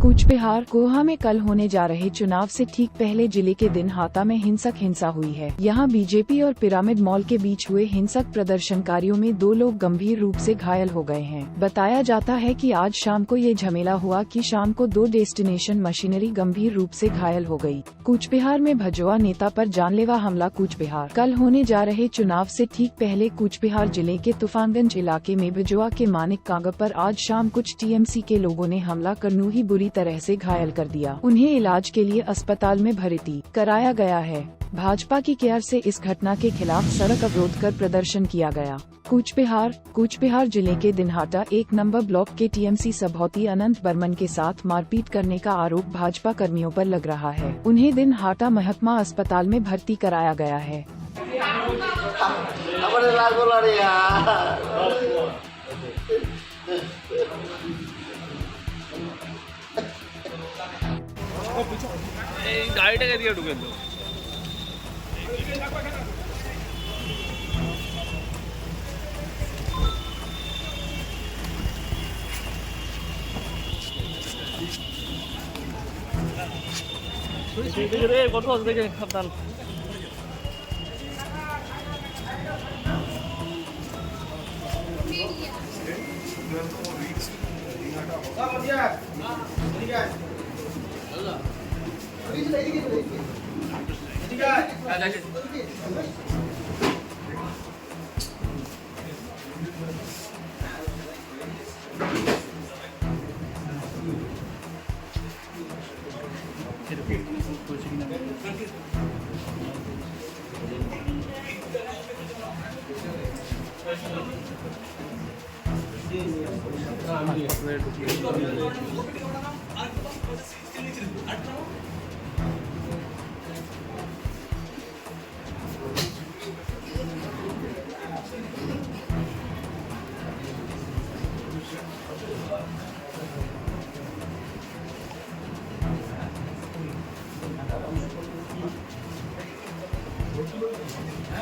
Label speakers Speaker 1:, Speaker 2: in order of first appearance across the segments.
Speaker 1: कूच बिहार गोहा में कल होने जा रहे चुनाव से ठीक पहले जिले के दिनहाटा में हिंसा हुई है। यहां बीजेपी और पिरामिड मॉल के बीच हुए हिंसक प्रदर्शनकारियों में 2 लोग गंभीर रूप से घायल हो गए हैं। बताया जाता है कि आज शाम को ये झमेला हुआ कि शाम को 2 डेस्टिनेशन मशीनरी गंभीर रूप से घायल हो गई। कूच बिहार में भजोआ नेता पर जानलेवा हमला। कूच बिहार कल होने जा रहे चुनाव से ठीक पहले कूच बिहार जिले के तूफानगंज इलाके में भजोआ के मानिक कांगा पर आज शाम कुछ टीएमसी के लोगों ने हमला कर ही बुरी तरह से घायल कर दिया। उन्हें इलाज के लिए अस्पताल में भर्ती कराया गया है। भाजपा की केयर से इस घटना के खिलाफ सड़क अवरोध कर प्रदर्शन किया गया। कूच बिहार जिले के दिनहाटा 1 नंबर ब्लॉक के टीएमसी सभापति अनंत बर्मन के साथ मारपीट करने का आरोप भाजपा कर्मियों पर लग रहा है। उन्हें दिनहाटा महकमा अस्पताल में भर्ती कराया गया है।
Speaker 2: গাড়িটাকে দিয়ে ঢুকে তো কত দেখে সাবধান।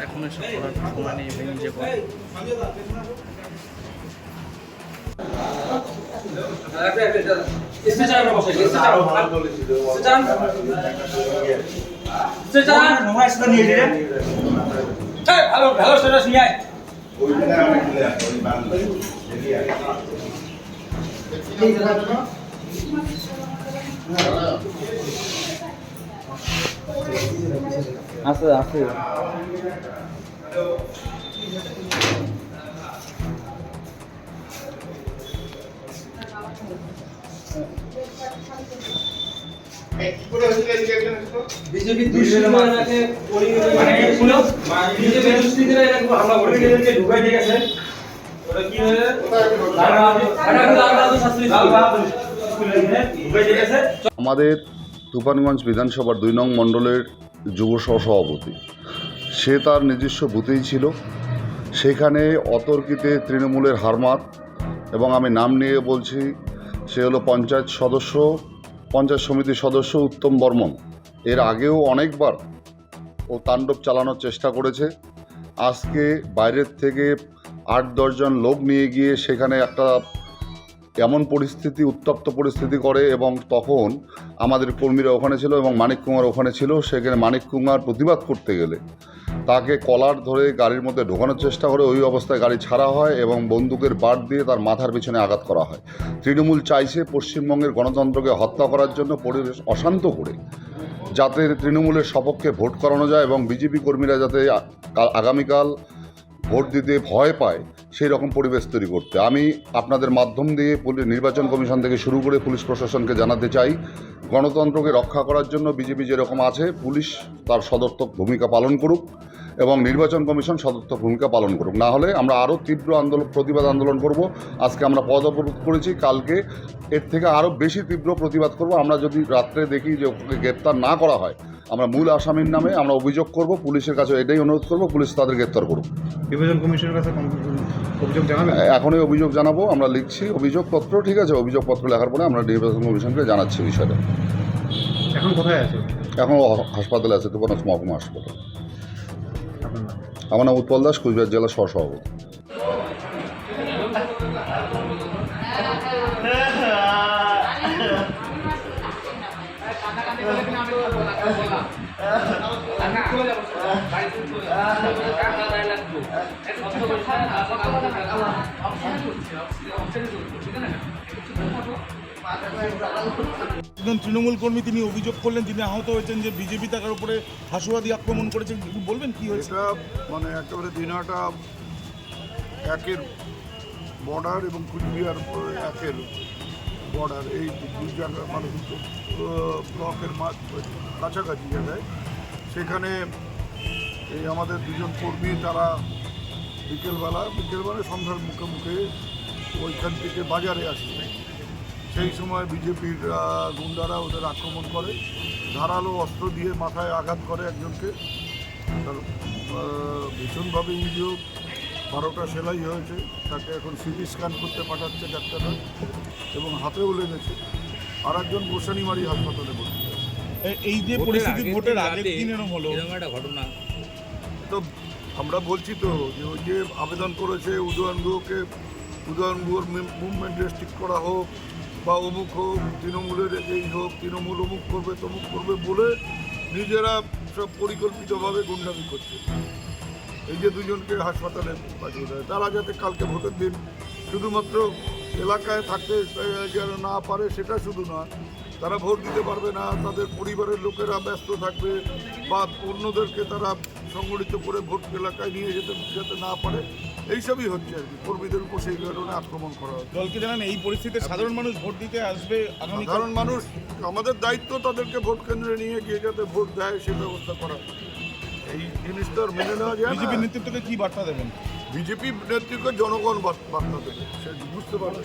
Speaker 2: এখন এসব করার সময় নেই, নিজে করে। আছে আছে বিজেপি দুষ্কৃতীরা হামলা করেছে, ঢুকাই দিয়ে গেছে। ওটা কি হয়ে
Speaker 3: আমাদের তুফানগঞ্জ বিধানসভার 2 নং মণ্ডলের যুব সহসভাপতি, সে তার নিজস্ব বুথেই ছিল। সেখানে অতর্কিতে তৃণমূলের হারমাত, এবং আমি নাম নিয়ে বলছি, সে হলো পঞ্চায়েত সমিতির সদস্য উত্তম বর্মন। এর আগেও অনেকবার ও তাণ্ডব চালানোর চেষ্টা করেছে। আজকে বাইরের থেকে 8-10 জন লোক নিয়ে গিয়ে সেখানে একটা এমন পরিস্থিতি, উত্তপ্ত পরিস্থিতি করে, এবং তখন আমাদের কর্মীরা ওখানে ছিল এবং মানিক কুমার ওখানে ছিল। সেখানে মানিক কুমার প্রতিবাদ করতে গেলে তাকে কলার ধরে গাড়ির মধ্যে ঢোকানোর চেষ্টা করে। ওই অবস্থায় গাড়ি ছাড়া হয় এবং বন্দুকের বাট দিয়ে তার মাথার পিছনে আঘাত করা হয়। তৃণমূল চাইছে পশ্চিমবঙ্গের গণতন্ত্রকে হত্যা করার জন্য, পরিবেশ অশান্ত করে, যাতে তৃণমূলের সপক্ষে ভোট করানো যায় এবং বিজেপি কর্মীরা যাতে আগামীকাল ভোট দিতে ভয় পায়, সেই রকম পরিবেশ তৈরি করতে। আমি আপনাদের মাধ্যম দিয়ে নির্বাচন কমিশন থেকে শুরু করে পুলিশ প্রশাসনকে জানাতে চাই, গণতন্ত্রকে রক্ষা করার জন্য বিজেপি যেরকম আছে, পুলিশ তার সদর্থক ভূমিকা পালন করুক এবং নির্বাচন কমিশন সদর্থক ভূমিকা পালন করুক। না হলে আমরা আরও তীব্র প্রতিবাদ আন্দোলন করব। আজকে আমরা পথ অবরোধ করেছি, কালকে এর থেকে আরও বেশি তীব্র প্রতিবাদ করব। আমরা যদি রাত্রে দেখি যে ওকে গ্রেপ্তার না করা হয়, আমরা মূল আসামির নামে আমরা অভিযোগ করব। পুলিশের কাছে এটাই অনুরোধ করব, পুলিশ তাদের গ্রেপ্তার করুক।
Speaker 4: নির্বাচন কমিশনের কাছে অভিযোগ জানাবেন?
Speaker 3: এখনই অভিযোগ জানাবো, আমরা লিখছি অভিযোগপত্র। ঠিক আছে, অভিযোগপত্র লেখার পরে আমরা নির্বাচন কমিশনকে জানাচ্ছি বিষয়টা।
Speaker 4: এখন কোথায় আছে?
Speaker 3: এখন হাসপাতালে আছে, তুফানগঞ্জ মহকুমা হাসপাতাল। আমার নাম উৎপল দাস, কুচবিহার জেলা সহসভাপতি।
Speaker 5: একজন তৃণমূল কর্মী তিনি অভিযোগ করলেন, তিনি আহত হয়েছেন যে বিজেপি তার উপরে হাসুয়াদি আক্রমণ করেছে। একটু বলবেন কি হয়েছে?
Speaker 6: এটা মানে একেবারে দিনহাটা একের বর্ডার এবং কুচবিহার একের বর্ডার, এই দুই জায়গা মানে দুটো ব্লকের কাছাকাছি জায়গায়। সেখানে এই আমাদের দুজন কর্মী তারা বিকেলবেলায় সন্ধ্যার মুখে মুখে ওইখান থেকে বাজারে আসছে। সেই সময় বিজেপির গুন্ডারা ওদের আক্রমণ করে, ধারালো অস্ত্র দিয়ে মাথায় আঘাত করে একজনকে। তার ভীষণভাবে ইনজিওর, 12টা সেলাই হয়েছে। তাকে এখন সিটি স্ক্যান করতে পাঠাচ্ছে ডাক্তাররা, এবং হাতেও লেগেছে। আর একজন গোসানিমারি হাসপাতালে ভর্তি আছে।
Speaker 5: এই যে পরিস্থিতি ভোটের আগের দিন এরকম হলো,
Speaker 2: ঘটনা
Speaker 6: তো আমরা বলছি তো যে ওই যে আবেদন করেছে উদয়ন গুহর মুভমেন্ট রেস্ট্রিক্ট করা হোক বা অমুক হোক, তৃণমূলের এই হোক, তৃণমূল অমুক করবে তমুক করবে বলে নিজেরা সব পরিকল্পিতভাবে গুন্ডামি করছে। এই যে দুজনকে হাসপাতালে পাঠিয়ে দেয়, তারা যাতে কালকে ভোটের দিন শুধুমাত্র এলাকায় থাকতে যেন না পারে সেটা শুধু না, তারা ভোট দিতে পারবে না, তাদের পরিবারের লোকেরা ব্যস্ত থাকবে বা অন্যদেরকে তারা সংগঠিত করে ভোট এলাকায় নিয়ে যেতে যাতে না পারে, এইসবই হচ্ছে আর কি। কর্মীদের উপর সেই কারণে আক্রমণ করা হচ্ছে।
Speaker 5: দলকে জানান এই পরিস্থিতিতে সাধারণ মানুষ ভোট দিতে আসবে আগামী।
Speaker 6: সাধারণ মানুষ, আমাদের দায়িত্ব তাদেরকে ভোট কেন্দ্রে নিয়ে গিয়ে যাতে ভোট দেয় সে ব্যবস্থা করা। এই জিনিসটা মেনে নেওয়া যায় না।
Speaker 5: বিজেপি নেতৃত্বকে কি বার্তা দেবেন?
Speaker 6: বিজেপি নেতৃত্বে জনগণ বার্তা দেবে, সে বুঝতে পারবে।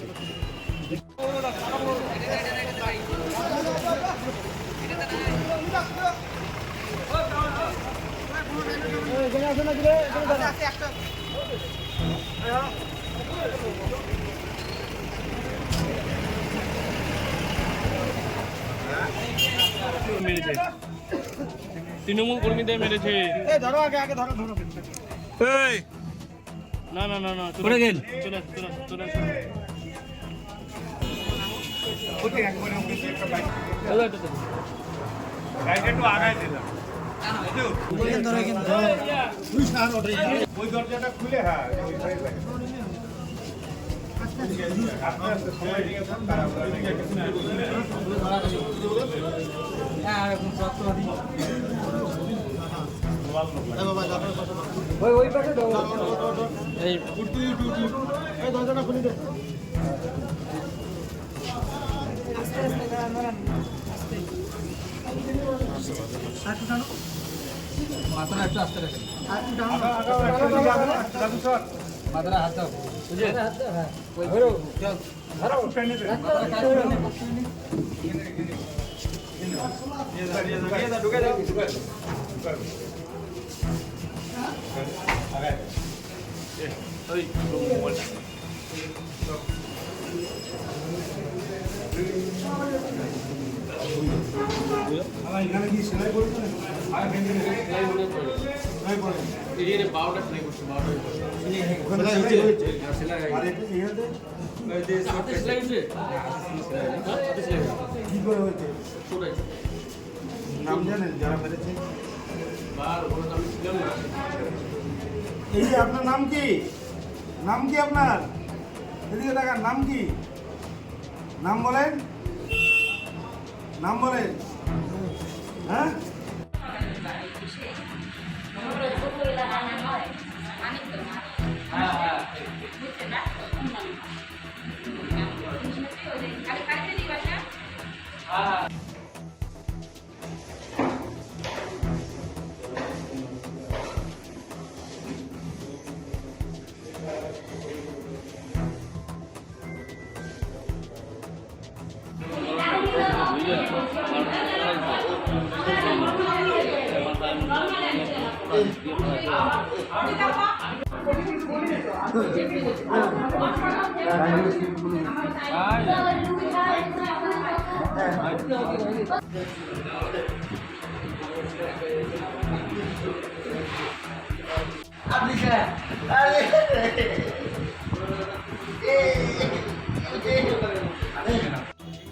Speaker 2: তৃণমূল কর্মীদের মেরেছে। না না না না চলে গেল, চলে চলে
Speaker 5: ওই দরজাটা খুলে, হ্যাঁ দরজাটা খুলে দে।
Speaker 7: মাথাটা একটু আস্তে রাখেন, মাথাটা হাত দাও, হ্যাঁ ধরো, চল
Speaker 5: এখানে কি সেলাই করেছে? কি করে হয়েছে নাম জানেন যারা মেরেছে? এই যে আপনার নাম কি? নাম কি আপনার? এদিকে দেখান, নাম কি? নাম বলেন, নাম বলেন। হ্যাঁ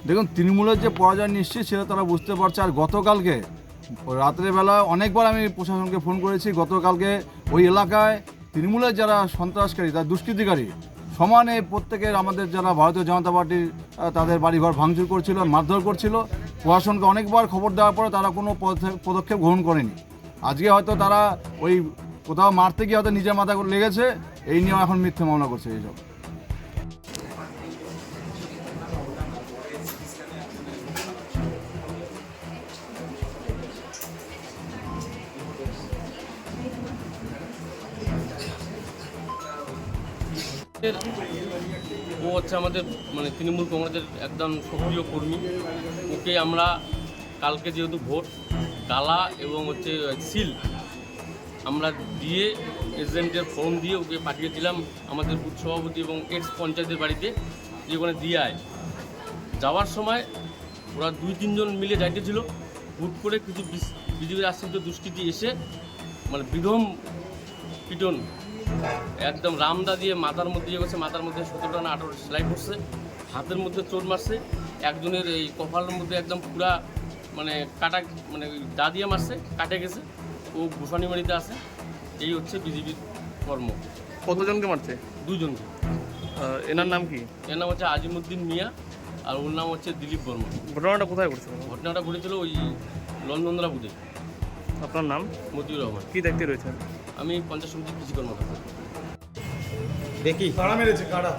Speaker 8: দেখুন, তৃণমূলের যে পরাজয় নিশ্চিত সেটা তারা বুঝতে পারছে। আর গতকালকে রাত্রেবেলা অনেকবার আমি প্রশাসনকে ফোন করেছি। গতকালকে ওই এলাকায় তৃণমূলের যারা সন্ত্রাসকারী, তারা দুষ্কৃতিকারী সমানে প্রত্যেকের আমাদের যারা ভারতীয় জনতা পার্টির তাদের বাড়িঘর ভাঙচুর করছিল, মারধর করছিল। প্রশাসনকে অনেকবার খবর দেওয়ার পরে তারা কোনো পদক্ষেপ গ্রহণ করেনি। আজকে হয়তো তারা ওই কোথাও মারতে গিয়ে হয়তো নিজের মাথা লেগেছে, এই নিয়ে এখন মিথ্যে মামলা করছে এইসব।
Speaker 9: ও হচ্ছে আমাদের মানে তৃণমূল কংগ্রেসের একদম সক্রিয় কর্মী। ওকে আমরা কালকে যেহেতু ভোট ডালা এবং হচ্ছে সিল আমরা দিয়ে এজেন্টের ফর্ম দিয়ে ওকে পাঠিয়েছিলাম আমাদের বুথ সভাপতি এবং এক্স পঞ্চায়েতের বাড়িতে, যে ওখানে দিয়ে আয়। যাওয়ার সময় ওরা 2-3 জন মিলে যাইতেছিল, হুট করে কিছু বিজেপির আশ্রিত দুষ্কৃতী এসে মানে বিধম পিটন একদম রামদা দিয়ে মাথার মধ্যে ইয়ে করছে, মাথার মধ্যে 17টা না 18টা সেলাই করছে, হাতের মধ্যে চোট মারছে, একজনের এই কপালের মধ্যে একদম পুরা মানে কাটা মানে দা দিয়ে মারছে, কাটে গেছে। ও ভূষণীবাড়িতে আছে। এই হচ্ছে বিজেপির কর্ম।
Speaker 2: কতজনকে মারছে?
Speaker 9: 2 জনকে।
Speaker 2: এনার নাম কি?
Speaker 9: এর নাম হচ্ছে আজিমুদ্দিন মিয়া আর ওর নাম হচ্ছে দিলীপ বর্মা।
Speaker 2: ঘটনাটা কোথায় ঘটছে?
Speaker 9: ঘটনাটা ঘটেছিল ওই লন্ডনদরা বুধে।
Speaker 2: আপনার নাম?
Speaker 9: মতিউর রহমান।
Speaker 2: কি দায়িত্বে রয়েছেন?
Speaker 9: আমি পঞ্চায়েত সমিতির কৃষি কর্মকর্তা।
Speaker 7: বেকি
Speaker 5: কারা মেরেছে? কারা?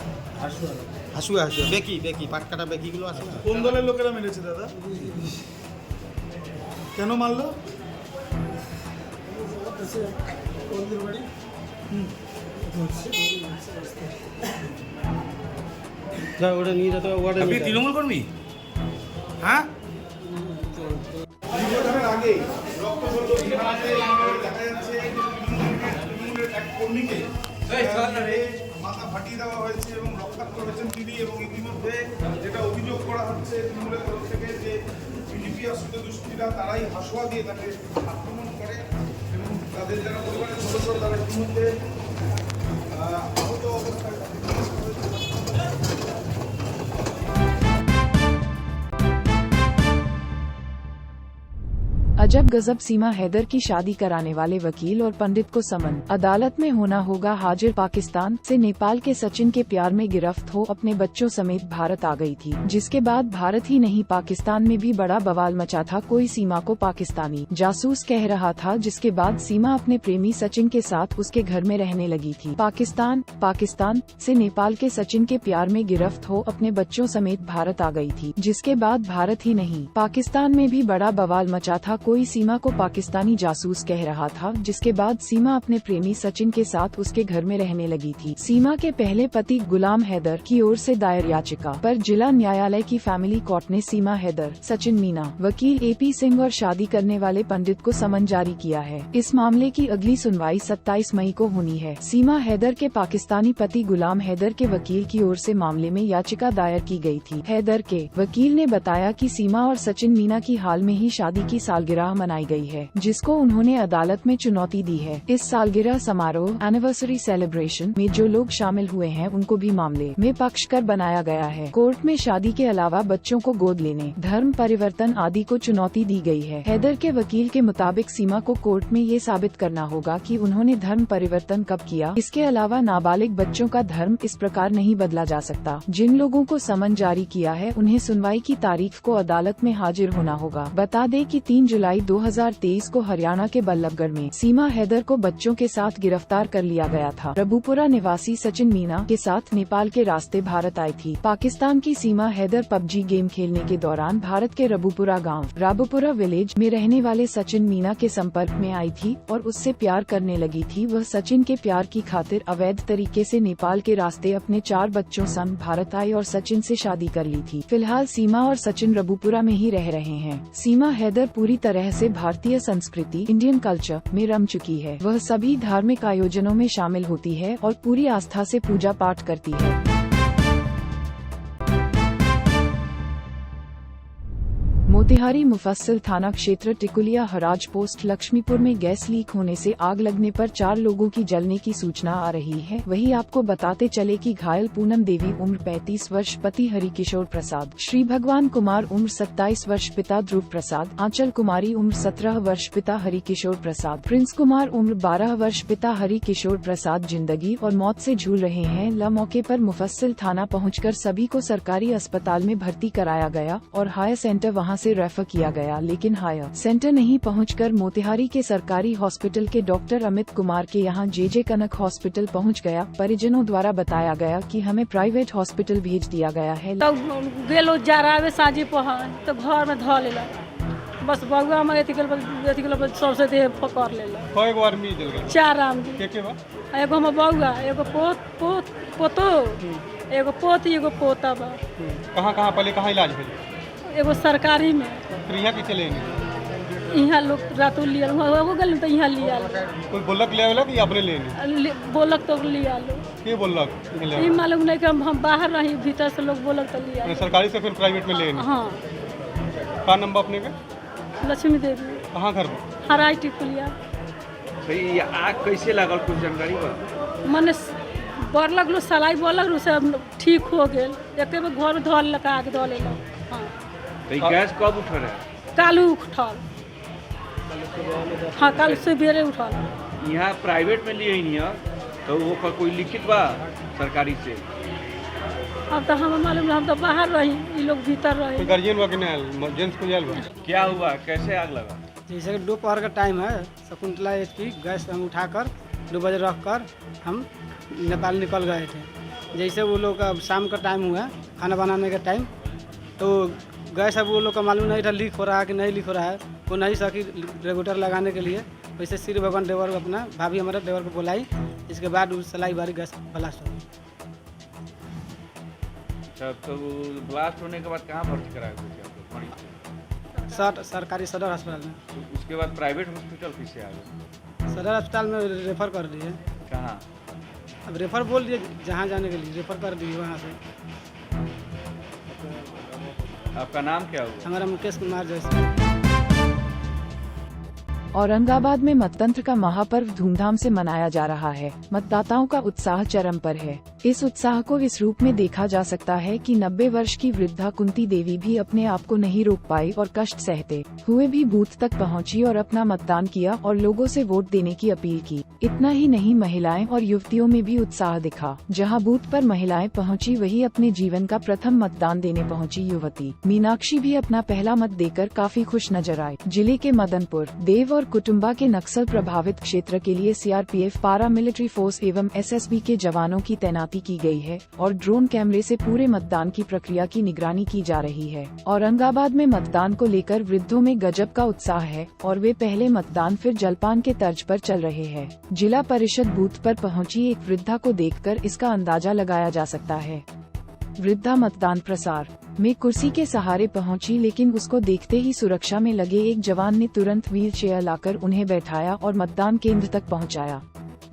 Speaker 7: হাসুয়া বেকি পাট কাটা বেকিগুলো আছে না?
Speaker 5: কোন দলের লোকেরা মেরেছে দাদা? কেন মারলো?
Speaker 7: ওটা নিয়ে যেতে ওয়ার্ডে
Speaker 2: আপনি তৃণমূল কর্মী?
Speaker 5: হ্যাঁ, দীর্ঘদিনের আগে রক্ত ঝরলো থানাতে, দেখা যাচ্ছে তৃণমূলের এক কর্মীকে মাথা ফাটিয়ে দেওয়া হয়েছে এবং রক্তাক্ত হয়েছেন তিনি। এবং ইতিমধ্যে যেটা অভিযোগ করা হচ্ছে তৃণমূলের তরফ থেকে যে বিজেপি আশ্রিত দুষ্কৃতীরা তারাই হাসুয়া দিয়ে তাকে আক্রমণ করে এবং তাদের যারা পরিবারের সদস্য তারা ইতিমধ্যে আহত অবস্থায়
Speaker 1: अजब गजब, सीमा हैदर की शादी कराने वाले वकील और पंडित को समन। अदालत में होना होगा हाजिर। पाकिस्तान से नेपाल के सचिन के प्यार में गिरफ्त हो अपने बच्चों समेत भारत आ गई थी, जिसके बाद भारत ही नहीं पाकिस्तान में भी बड़ा बवाल मचा था। कोई सीमा को पाकिस्तानी जासूस कह रहा था, जिसके बाद सीमा अपने प्रेमी सचिन के साथ उसके घर में रहने लगी थी। पाकिस्तान से नेपाल के सचिन के प्यार में गिरफ्त हो अपने बच्चों समेत भारत आ गई थी, जिसके बाद भारत ही नहीं पाकिस्तान में भी बड़ा बवाल मचा था। कोई सीमा को पाकिस्तानी जासूस कह रहा था, जिसके बाद सीमा अपने प्रेमी सचिन के साथ उसके घर में रहने लगी थी। सीमा के पहले पति गुलाम हैदर की ओर से दायर याचिका पर जिला न्यायालय की फैमिली कोर्ट ने सीमा हैदर, सचिन मीना, वकील AP सिंह और शादी करने वाले पंडित को समन जारी किया है। इस मामले की अगली सुनवाई 27 मई को होनी है। सीमा हैदर के पाकिस्तानी पति गुलाम हैदर के वकील की ओर से मामले में याचिका दायर की गई थी। हैदर के वकील ने बताया कि सीमा और सचिन मीना की हाल में ही शादी की सालगिरह मनाई गई है, जिसको उन्होंने अदालत में चुनौती दी है। इस सालगिरह समारोह एनिवर्सरी सेलिब्रेशन में जो लोग शामिल हुए हैं उनको भी मामले में पक्षकार बनाया गया है। कोर्ट में शादी के अलावा बच्चों को गोद लेने, धर्म परिवर्तन आदि को चुनौती दी गई है। हैदर के वकील के मुताबिक सीमा को कोर्ट में ये साबित करना होगा कि उन्होंने धर्म परिवर्तन कब किया। इसके अलावा नाबालिग बच्चों का धर्म इस प्रकार नहीं बदला जा सकता। जिन लोगों को समन जारी किया है उन्हें सुनवाई की तारीख को अदालत में हाजिर होना होगा। बता दें कि 3 जुलाई 2023 को हरियाणा के बल्लभगढ़ में सीमा हैदर को बच्चों के साथ गिरफ्तार कर लिया गया था। रबुपुरा निवासी सचिन मीना के साथ नेपाल के रास्ते भारत आई थी। पाकिस्तान की सीमा हैदर PUBG गेम खेलने के दौरान भारत के रबुपुरा गांव राबुपुरा विलेज में रहने वाले सचिन मीना के संपर्क में आई थी और उससे प्यार करने लगी थी। वह सचिन के प्यार की खातिर अवैध तरीके से नेपाल के रास्ते अपने 4 बच्चों संग भारत आई और सचिन से शादी कर ली थी। फिलहाल सीमा और सचिन रबुपुरा में ही रह रहे हैं। सीमा हैदर पूरी तरह से भारतीय संस्कृति इंडियन कल्चर में रम चुकी है। वह सभी धार्मिक आयोजनों में शामिल होती है और पूरी आस्था से पूजा पाठ करती है। मोतिहारी मुफस्सिल थाना क्षेत्र टिकुलिया हराज पोस्ट लक्ष्मीपुर में गैस लीक होने से आग लगने पर 4 लोगों की जलने की सूचना आ रही है। वहीं आपको बताते चले कि घायल पूनम देवी उम्र 35 वर्ष पति हरिकिशोर प्रसाद, श्री भगवान कुमार उम्र 27 वर्ष पिता ध्रुव प्रसाद, आंचल कुमारी उम्र 17 वर्ष पिता हरिकिशोर प्रसाद, प्रिंस कुमार उम्र 12 वर्ष पिता हरिकिशोर प्रसाद जिंदगी और मौत से जूझ रहे हैं। मौके पर मुफस्सिल थाना पहुंचकर सभी को सरकारी अस्पताल में भर्ती कराया गया और हायर सेंटर वहां से रेफर किया गया, लेकिन हायर सेंटर नहीं पहुंचकर मोतिहारी के सरकारी हॉस्पिटल के डॉक्टर अमित कुमार के यहां जे कनक हॉस्पिटल पहुंच गया। परिजनों द्वारा बताया गया कि हमें प्राइवेट हॉस्पिटल भेज दिया गया है।
Speaker 10: तो गेलो जा रहा साझी पहन तो घर में धो लेला, बस बउआ में एथिकल सबसे देह पकड़ लेला।
Speaker 2: कय गो आदमी जल गए?
Speaker 10: 4 आदमी।
Speaker 2: के बा?
Speaker 10: एगो हम बउआ, एगो पोतो, एगो पोती, एगो पोता बा।
Speaker 2: कहाँ पहले कहाँ इलाज भेल?
Speaker 10: एगो सरकारी में।
Speaker 2: फिर यहाँ के चले
Speaker 10: यहाँ लोग रातों लिया हो गए तो यहाँ लिया लो।
Speaker 2: कोई बोलक ले आवेला कि अपने लेने?
Speaker 10: बोलक तो लिया लो।
Speaker 2: के बोलक?
Speaker 10: ये मालूम नहीं कि हम बाहर रही, भीतर से लोग बोलक तो लिया।
Speaker 2: सरकारी से फिर प्राइवेट में लेने?
Speaker 10: हाँ।
Speaker 2: का नंबर अपने का?
Speaker 10: लक्ष्मी देवी।
Speaker 2: कहाँ घर?
Speaker 10: हराई टिकुलिया।
Speaker 2: भाई आग कैसे लागल, कुछ जानकारी बा?
Speaker 10: मने बरलक लो सलाई बोलक लो से ठीक हो गेल, एक बेर घर में धोल लगा आग धो लेला। हाँ।
Speaker 2: तो गैस कब उठल है?
Speaker 10: कालू उठल। हाँ, कल सवेरे उठल।
Speaker 2: यहाँ प्राइवेट में लिए नहीं है तो वो का कोई लिखित बा सरकारी से?
Speaker 10: अब तो हम मालूम, हम तो बाहर रही, ये लोग भीतर रहे।
Speaker 2: गार्जियन बा कि नहीं? जेंट्स को जाल बा? क्या हुआ, कैसे आग लगा?
Speaker 7: जैसे दोपहर का टाइम है, शकुंतला HP गैस हम उठाकर 2 बजे रख कर हम नेपाल निकल गए थे। जैसे वो लोग का शाम का टाइम हुआ, खाना बनाने का टाइम, तो गैस अब वो लोग का मालूम नहीं था लीक हो रहा है कि नहीं लीक हो रहा है, वो नहीं सकी रेगुलेटर लगाने के लिए। वैसे श्री भगवान देवर अपना भाभी हमारे देवर को बुलाई, इसके बाद उस सलाई बारी गैस ब्लास्ट हो गई।
Speaker 2: तो ब्लास्ट होने के बाद कहाँ भर्ती कराया?
Speaker 7: सरकारी सदर अस्पताल में।
Speaker 2: उसके बाद प्राइवेट हॉस्पिटल किसे आ गए?
Speaker 7: सदर अस्पताल में रेफर कर दिए।
Speaker 2: कहाँ?
Speaker 7: अब रेफर बोल दिए, जहाँ जाने के लिए रेफर कर दिए वहाँ से।
Speaker 2: आपका नाम क्या हुआ?
Speaker 7: हमारा मुकेश कुमार जैसे।
Speaker 1: औरंगाबाद में मततंत्र का महापर्व धूमधाम से मनाया जा रहा है। मतदाताओं का उत्साह चरम पर है। इस उत्साह को इस रूप में देखा जा सकता है कि 90 वर्ष की वृद्धा कुंती देवी भी अपने आप को नहीं रोक पाई और कष्ट सहते हुए भी बूथ तक पहुंची और अपना मतदान किया और लोगों से वोट देने की अपील की। इतना ही नहीं, महिलाएं और युवतियों में भी उत्साह दिखा। जहां बूथ पर महिलाएं पहुंची, वहीं अपने जीवन का प्रथम मतदान देने पहुंची युवती मीनाक्षी भी अपना पहला मत देकर काफी खुश नजर आई। जिले के मदनपुर, देव और कुटुंबा के नक्सल प्रभावित क्षेत्र के लिए CRPF, पारा मिलिट्री फोर्स एवं SSB के जवानों की तैनाती की गई है और ड्रोन कैमरे से पूरे मतदान की प्रक्रिया की निगरानी की जा रही है। औरंगाबाद में मतदान को लेकर वृद्धों में गजब का उत्साह है और वे पहले मतदान फिर जलपान के तर्ज पर चल रहे हैं। जिला परिषद बूथ पर पहुंची एक वृद्धा को देखकर इसका अंदाजा लगाया जा सकता है। वृद्धा मतदान प्रसार में कुर्सी के सहारे पहुंची, लेकिन उसको देखते ही सुरक्षा में लगे एक जवान ने तुरंत व्हील चेयर लाकर उन्हें बैठाया और मतदान केंद्र तक पहुंचाया।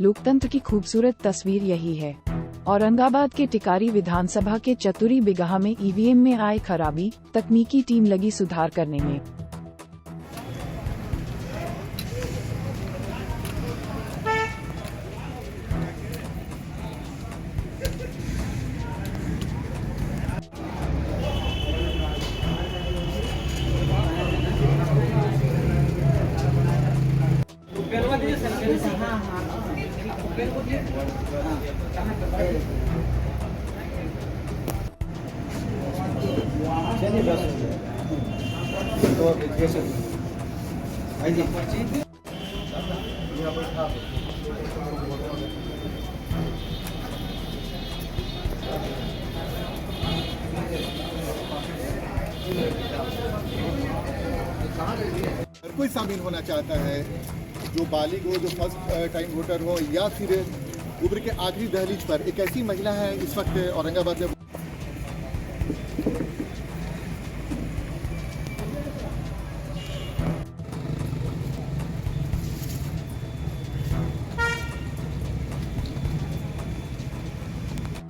Speaker 1: लोकतंत्र की खूबसूरत तस्वीर यही है। औरंगाबाद के टिकारी विधानसभा के चतुरी बिगहा में EVM में आए खराबी, तकनीकी टीम लगी सुधार करने में।
Speaker 11: हर कोई शामिल होना चाहता है, जो बालिग हो, जो फर्स्ट टाइम वोटर हो, या फिर उम्र के आखिरी दहलीज पर। एक ऐसी महिला है इस वक्त औरंगाबाद में।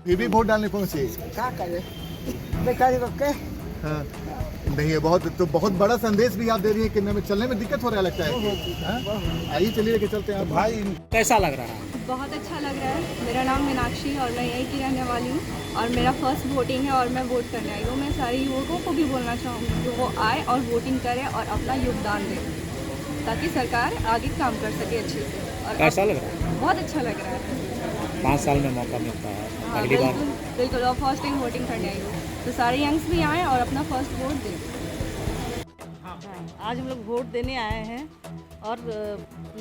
Speaker 11: फिर भी वोट डालने पहुंचे।
Speaker 7: क्या करे, बेकारी के।
Speaker 11: हाँ, नहीं है बहुत बड़ा संदेश भी आप दे रही है कि हमें चलने में दिक्कत हो रहा है लगता है। आइए चलिए लेके चलते हैं भाई।
Speaker 4: कैसा लग रहा है?
Speaker 12: बहुत अच्छा लग रहा है। मेरा नाम मीनाक्षी और मैं यहीं की रहने वाली हूँ और मेरा फर्स्ट वोटिंग है और मैं वोट करने आई हूँ। मैं सारे युवकों को भी बोलना चाहूँगी कि वो आए और वोटिंग करें और अपना योगदान दें ताकि सरकार आगे काम कर सके अच्छे से। और
Speaker 4: कैसा लग रहा है?
Speaker 12: बहुत अच्छा लग रहा है।
Speaker 4: 5 साल में मौका मिलता है
Speaker 12: हाँ,
Speaker 4: पहली बार।
Speaker 12: बिल्कुल और फर्स्ट टाइम वोटिंग करने आई हूँ तो सारे यंग्स भी आएँ और अपना फर्स्ट वोट दें।
Speaker 10: आज हम लोग वोट देने आए हैं और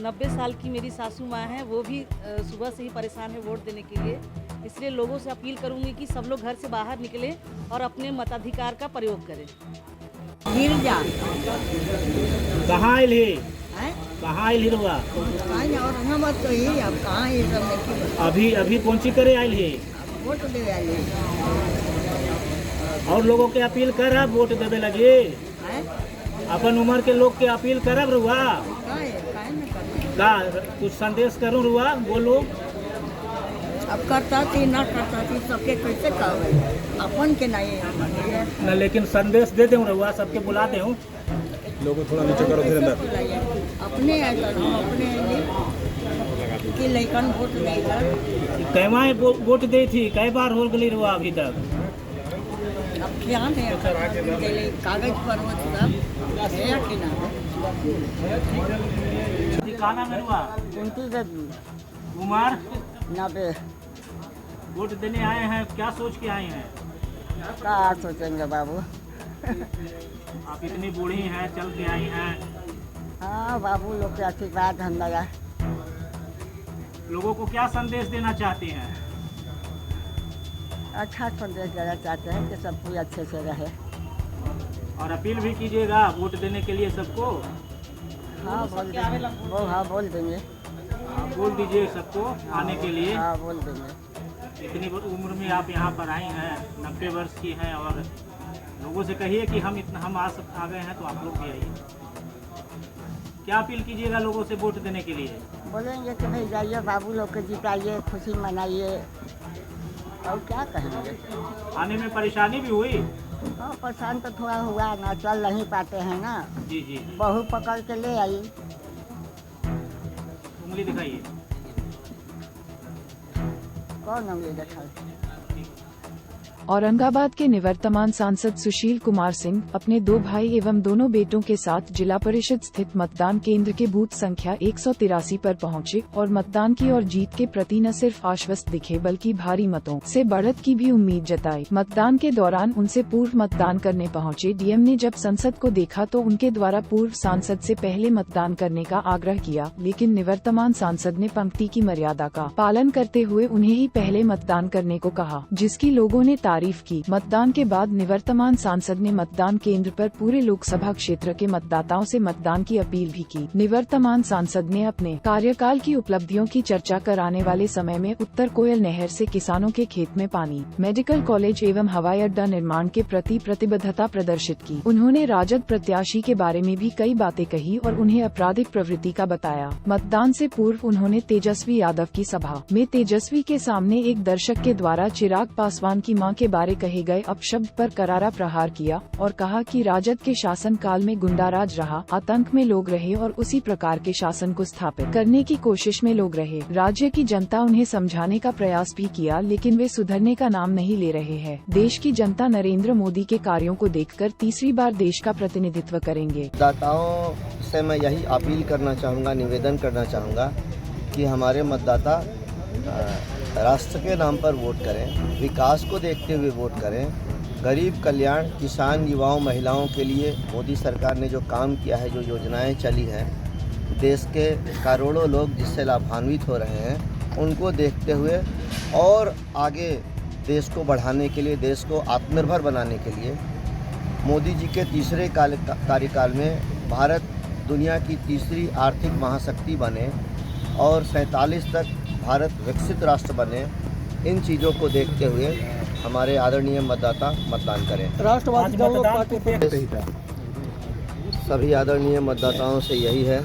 Speaker 10: 90 साल की मेरी सासू माँ हैं, वो भी सुबह से ही परेशान है वोट देने के लिए। इसलिए लोगों से अपील करूँगी कि सब लोग घर से बाहर निकलें और अपने मताधिकार का प्रयोग करें।
Speaker 7: गिर जा
Speaker 4: कहाँ आयल है? कहाँ आयल ही रुआ?
Speaker 7: औरंगाबाद तो ही अब कहाँ ये सब
Speaker 4: अभी कौन सी करे आयल है?
Speaker 7: वोट दे आए
Speaker 4: और लोगों के अपील कर वोट देवे लगे। अपन उम्र के लोग के अपील करब रुआ का कुछ संदेश करूँ रुआ बोलो।
Speaker 7: अब करता थी ना करता थी सबके कैसे कहे अपन के नहीं
Speaker 4: न लेकिन संदेश दे दूँ रुआ सबके बुला दे
Speaker 5: लोगों थोड़ा नीचे करो फिर अंदर।
Speaker 7: अपने अपने कि लड़कन वोट देकर
Speaker 4: कैवा वोट दी थी कई बार हो गई रुआ अभी तक?
Speaker 7: अब क्या है कागज पर वो सब है कि ना
Speaker 4: खाना में रुआ उमर
Speaker 7: 90
Speaker 4: वोट देने आए हैं, क्या सोच के आए हैं?
Speaker 7: क्या सोचेंगे बाबू।
Speaker 4: आप इतनी बूढ़ी हैं चल के आई हैं।
Speaker 7: हाँ बाबू लोग के आशीर्वाद हम लगा।
Speaker 4: लोगों को क्या संदेश देना चाहते हैं?
Speaker 7: अच्छा संदेश देना चाहते हैं कि सब कुछ अच्छे से रहे
Speaker 4: और अपील भी कीजिएगा वोट देने के लिए सबको।
Speaker 7: हाँ बोल देंगे हाँ बोल देंगे।
Speaker 4: आप बोल दीजिए सबको आने के लिए।
Speaker 7: हाँ बोल देंगे।
Speaker 4: इतनी उम्र में आप यहाँ पर आई हैं, 90 वर्ष की हैं और लोगों से कहिए कि हम आ गए हैं तो आप लोग भी आइए। क्या अपील कीजिएगा लोगों से वोट देने के लिए?
Speaker 7: बोलेंगे कि भाई जाइए बाबू लोग के जिताइए, खुशी मनाइए और क्या कहेंगे।
Speaker 4: आने में परेशानी भी हुई?
Speaker 7: हाँ परेशान तो थोड़ा हुआ ना, चल नहीं पाते हैं ना।
Speaker 4: जी जी।
Speaker 7: बहू पकड़ के ले आई।
Speaker 4: उंगली दिखाइए।
Speaker 7: कौन उंगली दिखाई?
Speaker 1: औरंगाबाद के निवर्तमान सांसद सुशील कुमार सिंह अपने 2 भाई एवं दोनों बेटों के साथ जिला परिषद स्थित मतदान केंद्र के बूथ संख्या 183 पर पहुंचे और मतदान की और जीत के प्रति न सिर्फ आश्वस्त दिखे बल्कि भारी मतों से बढ़त की भी उम्मीद जताई। मतदान के दौरान उनसे पूर्व मतदान करने पहुंचे डीएम ने जब संसद को देखा तो उनके द्वारा पूर्व सांसद से पहले मतदान करने का आग्रह किया, लेकिन निवर्तमान सांसद ने पंक्ति की मर्यादा का पालन करते हुए उन्हें ही पहले मतदान करने को कहा, जिसकी लोगों ने तारीफ की। मतदान के बाद निवर्तमान सांसद ने मतदान केंद्र पर पूरे लोकसभा क्षेत्र के मतदाताओं से मतदान की अपील भी की। निवर्तमान सांसद ने अपने कार्यकाल की उपलब्धियों की चर्चा कराने वाले समय में उत्तर कोयल नहर से किसानों के खेत में पानी, मेडिकल कॉलेज एवं हवाई अड्डा निर्माण के प्रति प्रतिबद्धता प्रदर्शित की। उन्होंने राजद प्रत्याशी के बारे में भी कई बातें कही और उन्हें आपराधिक प्रवृत्ति का बताया। मतदान से पूर्व उन्होंने तेजस्वी यादव की सभा में तेजस्वी के सामने एक दर्शक के द्वारा चिराग पासवान की मां के बारे कहे गए अपशब्द पर करारा प्रहार किया और कहा कि राजद के शासन काल में गुंडाराज रहा, आतंक में लोग रहे और उसी प्रकार के शासन को स्थापित करने की कोशिश में लोग रहे। राज्य की जनता उन्हें समझाने का प्रयास भी किया, लेकिन वे सुधरने का नाम नहीं ले रहे हैं। देश की जनता नरेंद्र मोदी के कार्यों को देखकर तीसरी बार देश का प्रतिनिधित्व करेंगे।
Speaker 13: मतदाताओं से मैं यही अपील करना चाहूँगा, निवेदन करना चाहूँगा कि हमारे मतदाता राष्ट्र के नाम पर वोट करें, विकास को देखते हुए वोट करें। गरीब कल्याण, किसान, युवाओं, महिलाओं के लिए मोदी सरकार ने जो काम किया है, जो योजनाएं चली हैं, देश के करोड़ों लोग जिससे लाभान्वित हो रहे हैं, उनको देखते हुए और आगे देश को बढ़ाने के लिए, देश को आत्मनिर्भर बनाने के लिए मोदी जी के तीसरे कार्यकाल में भारत दुनिया की तीसरी आर्थिक महाशक्ति बने और 47 तक भारत विकसित राष्ट्र बने, इन चीज़ों को देखते हुए हमारे आदरणीय मतदाता मतदान करें।
Speaker 7: राष्ट्रवादी
Speaker 13: सभी आदरणीय मतदाताओं से यही है,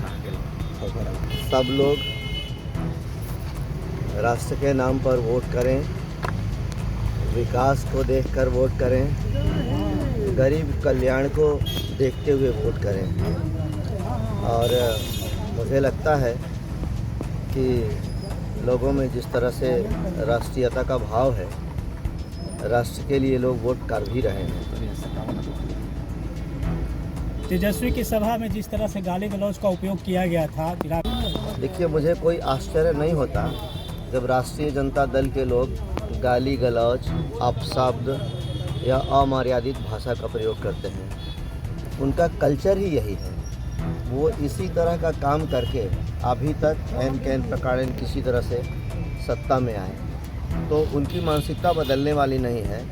Speaker 13: सब लोग राष्ट्र के नाम पर वोट करें, विकास को देखकर वोट करें, गरीब कल्याण को देखते हुए वोट करें। और मुझे लगता है कि लोगों में जिस तरह से राष्ट्रीयता का भाव है, राष्ट्र के लिए लोग वोट कर भी रहे हैं।
Speaker 4: तेजस्वी की सभा में जिस तरह से गाली गलौज का उपयोग किया गया था,
Speaker 13: देखिए, मुझे कोई आश्चर्य नहीं होता जब राष्ट्रीय जनता दल के लोग गाली गलौज, अपशब्द या अमर्यादित भाषा का प्रयोग करते हैं। उनका कल्चर ही यही है। वो इसी तरह का काम करके अभी तक एन कैन प्रकार किसी तरह से सत्ता में आए, तो उनकी मानसिकता बदलने वाली नहीं है,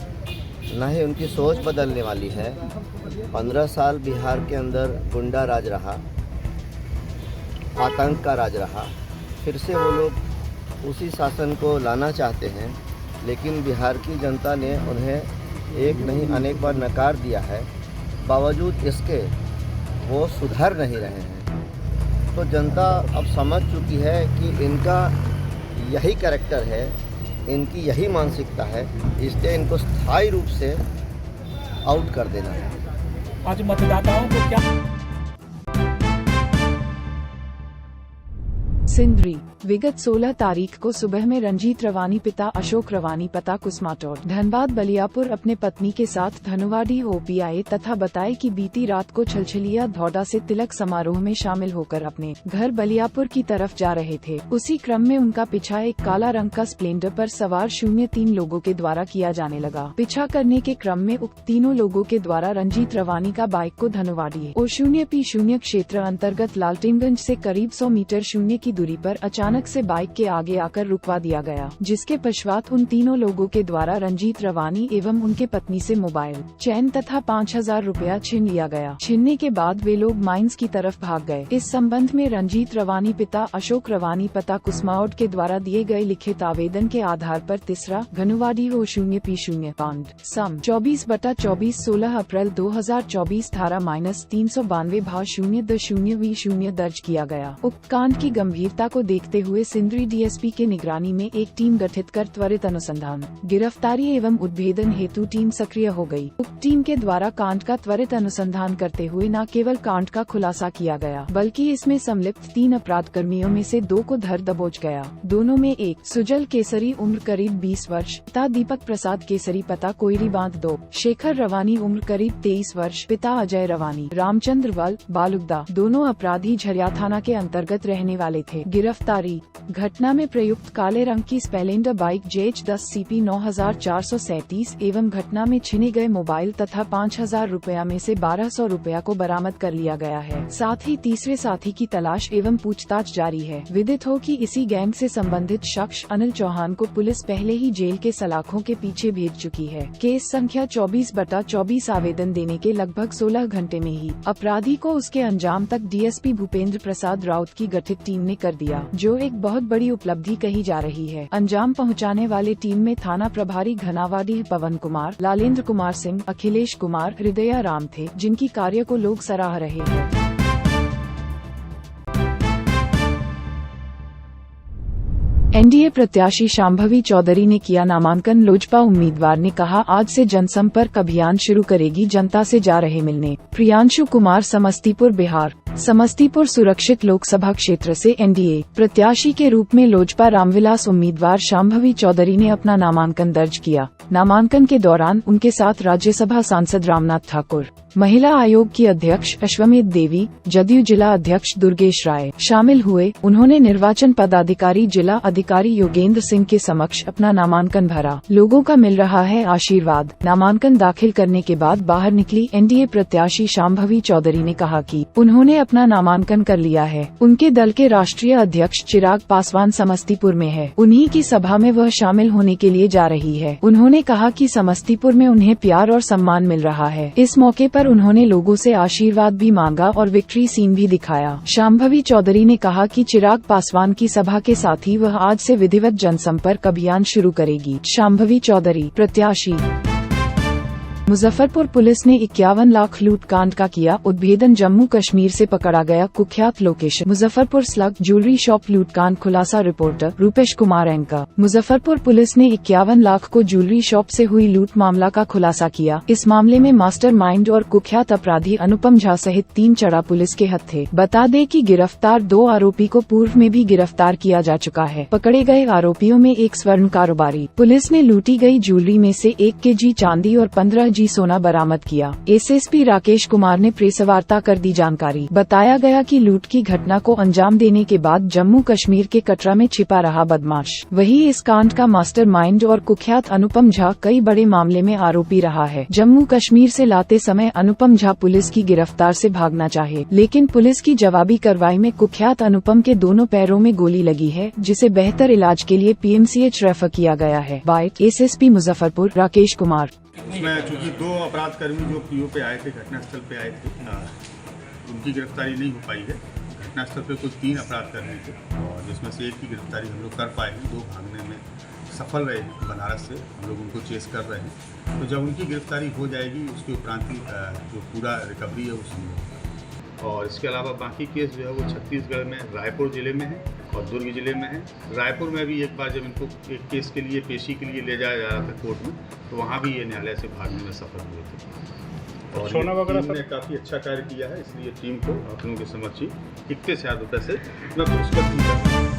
Speaker 13: ना ही उनकी सोच बदलने वाली है। 15 साल बिहार के अंदर गुंडा राज रहा, आतंक का राज रहा। फिर से वो लोग उसी शासन को लाना चाहते हैं, लेकिन बिहार की जनता ने उन्हें एक नहीं अनेक बार नकार दिया है। बावजूद इसके वो सुधर नहीं रहे हैं। तो जनता अब समझ चुकी है कि इनका यही कैरेक्टर है, इनकी यही मानसिकता है, इसलिए इनको स्थायी रूप से आउट कर देना है।
Speaker 4: आज मतदाताओं को क्या
Speaker 1: सिंदरी विगत 16 तारीख को सुबह में रंजीत रवानी पिता अशोक रवानी पता कुसमाटौर धनबाद बलियापुर अपने पत्नी के साथ धनुवाडी ओपी आए तथा बताए कि बीती रात को छलछलिया धौडा से तिलक समारोह में शामिल होकर अपने घर बलियापुर की तरफ जा रहे थे। उसी क्रम में उनका पीछा एक काला रंग का स्प्लेंडर पर सवार 03 लोगों के द्वारा किया जाने लगा। पीछा करने के क्रम में उक्त तीनों लोगों के द्वारा रंजीत रवानी का बाइक को धनुवाडी O0P0 क्षेत्र अंतर्गत लालटेनगंज से करीब 100 मीटर शून्य की दूरी पर अचानक से बाइक के आगे आकर रुकवा दिया गया, जिसके पश्चात उन तीनों लोगों के द्वारा रंजीत रवानी एवं उनके पत्नी से मोबाइल, चैन तथा 5000 रुपया छीन लिया गया। छीनने के बाद वे लोग माइंस की तरफ भाग गए। इस संबंध में रंजीत रवानी पिता अशोक रवानी पता कुसमावट के द्वारा दिए गए लिखित आवेदन के आधार पर तीसरा धनुवाडी O0P0 पांड सम 24/24 16 अप्रैल 2024 धारा -392 भाव 0.0V0 दर्ज किया गया। उक्त कांड की गंभीरता को देखते हुए सिंदरी डीएसपी के निगरानी में एक टीम गठित कर त्वरित अनुसंधान, गिरफ्तारी एवं उद्भेदन हेतु टीम सक्रिय हो गई। उक्त टीम के द्वारा कांड का त्वरित अनुसंधान करते हुए न केवल कांड का खुलासा किया गया, बल्कि इसमें संलिप्त 3 अपराध कर्मियों में से 2 को धर दबोच गया। दोनों में एक सुजल केसरी उम्र करीब 20 वर्ष पिता दीपक प्रसाद केसरी पता कोयरी बांध 2, शेखर रवानी उम्र करीब 23 वर्ष पिता अजय रवानी रामचंद्र वल बालुगदा। दोनों अपराधी झरिया थाना के अंतर्गत रहने वाले थे। गिरफ्तारी घटना में प्रयुक्त काले रंग की स्प्लेंडर बाइक JH10 CP 9437 एवं घटना में छीने गए मोबाइल तथा 5000 रुपया में से 1200 रुपया को बरामद कर लिया गया है। साथ ही तीसरे साथी की तलाश एवं पूछताछ जारी है। विदित हो कि इसी गैंग से संबंधित शख्स अनिल चौहान को पुलिस पहले ही जेल के सलाखों के पीछे भेज चुकी है। केस संख्या 24/24 आवेदन देने के लगभग 16 घंटे में ही अपराधी को उसके अंजाम तक डीएसपी भूपेंद्र प्रसाद राउत की गठित टीम ने कर दिया, जो एक बहुत बड़ी उपलब्धि कही जा रही है। अंजाम पहुंचाने वाले टीम में थाना प्रभारी घनावाडी पवन कुमार, लालेंद्र कुमार सिंह, अखिलेश कुमार, हृदया राम थे, जिनकी कार्य को लोग सराह रहे हैं। एनडीए प्रत्याशी शांभवी चौधरी ने किया नामांकन। लोजपा उम्मीदवार ने कहा, आज से जनसंपर्क अभियान शुरू करेगी, जनता से जा रहे मिलने। प्रियांशु कुमार, समस्तीपुर, बिहार। समस्तीपुर सुरक्षित लोकसभा क्षेत्र से एनडीए प्रत्याशी के रूप में लोजपा रामविलास उम्मीदवार शांभवी चौधरी ने अपना नामांकन दर्ज किया। नामांकन के दौरान उनके साथ राज्यसभा सांसद रामनाथ ठाकुर, महिला आयोग की अध्यक्ष अश्वमेध देवी, जदयू जिला अध्यक्ष दुर्गेश राय शामिल हुए। उन्होंने निर्वाचन पदाधिकारी जिला अधिकारी योगेंद्र सिंह के समक्ष अपना नामांकन भरा। लोगों का मिल रहा है आशीर्वाद। नामांकन दाखिल करने के बाद बाहर निकली एनडीए प्रत्याशी शांभवी चौधरी ने कहा कि उन्होंने अपना नामांकन कर लिया है। उनके दल के राष्ट्रीय अध्यक्ष चिराग पासवान समस्तीपुर में है। उन्हीं की सभा में वह शामिल होने के लिए जा रही है। उन्होंने कहा कि समस्तीपुर में उन्हें प्यार और सम्मान मिल रहा है। इस मौके पर उन्होंने लोगों से आशीर्वाद भी मांगा और विक्ट्री सीन भी दिखाया। शांभवी चौधरी ने कहा कि चिराग पासवान की सभा के साथ ही वह आज से विधिवत जनसंपर्क अभियान शुरू करेगी। शांभवी चौधरी प्रत्याशी। मुजफ्फरपुर पुलिस ने 51 लाख लूट कांड का किया उद्भेदन। जम्मू कश्मीर से पकड़ा गया कुख्यात location. Muzaffarpur slug jewellery shop लूट कांड खुलासा। Reporter Rupesh Kumar anchor. Muzaffarpur police ने 51 लाख को ज्वेलरी शॉप से हुई लूट मामला का खुलासा किया। इस मामले में मास्टरमाइंड और कुख्यात अपराधी अनुपम झा सहित 3 चढ़ा पुलिस के हाथ थे। बता दें कि गिरफ्तार 2 आरोपी को पूर्व में भी गिरफ्तार किया जा चुका है। पकड़े गए आरोपियों में एक स्वर्ण कारोबारी। पुलिस ने लूटी गई ज्वेलरी में से 1 kg चांदी और 15 G सोना बरामद किया। एसएसपी राकेश कुमार ने प्रेस वार्ता कर दी जानकारी। बताया गया कि लूट की घटना को अंजाम देने के बाद जम्मू कश्मीर के कटरा में छिपा रहा बदमाश वही इस कांड का मास्टरमाइंड और कुख्यात अनुपम झा कई बड़े मामले में आरोपी रहा है। जम्मू कश्मीर से लाते समय अनुपम झा पुलिस की गिरफ्तार से भागना चाहे, लेकिन पुलिस की जवाबी कार्रवाई में कुख्यात अनुपम के दोनों पैरों में गोली लगी है, जिसे बेहतर इलाज के लिए PMCH रेफर किया गया है। Bite SSP Muzaffarpur Rakesh Kumar.
Speaker 5: इसमें चूंकि 2 अपराध कर्मी जो PO पे आए थे, घटनास्थल पे आए थे, उनकी गिरफ्तारी नहीं हो पाई है। घटनास्थल पे कुल 3 अपराध कर्मी थे और जिसमें से एक की गिरफ्तारी हम लोग कर पाए हैं। 2 भागने में सफल रहे हैं बनारस से, हम लोग उनको चेस कर रहे हैं। तो जब उनकी गिरफ्तारी हो जाएगी उसके उपरांत ही जो पूरा रिकवरी है वो संभव होगा। और इसके अलावा बाकी केस जो है वो छत्तीसगढ़ में रायपुर ज़िले में है और दुर्ग ज़िले में है। रायपुर में भी एक बार जब इनको एक केस के लिए पेशी के लिए ले जाया जा रहा था कोर्ट में, तो वहाँ भी ये न्यायालय से भागने में सफल हुए थे। और टीम ने काफ़ी अच्छा कार्य किया है, इसलिए टीम को आप लोगों के समक्ष ही कितने से ज़्यादा से मैं पुरस्कृत किया।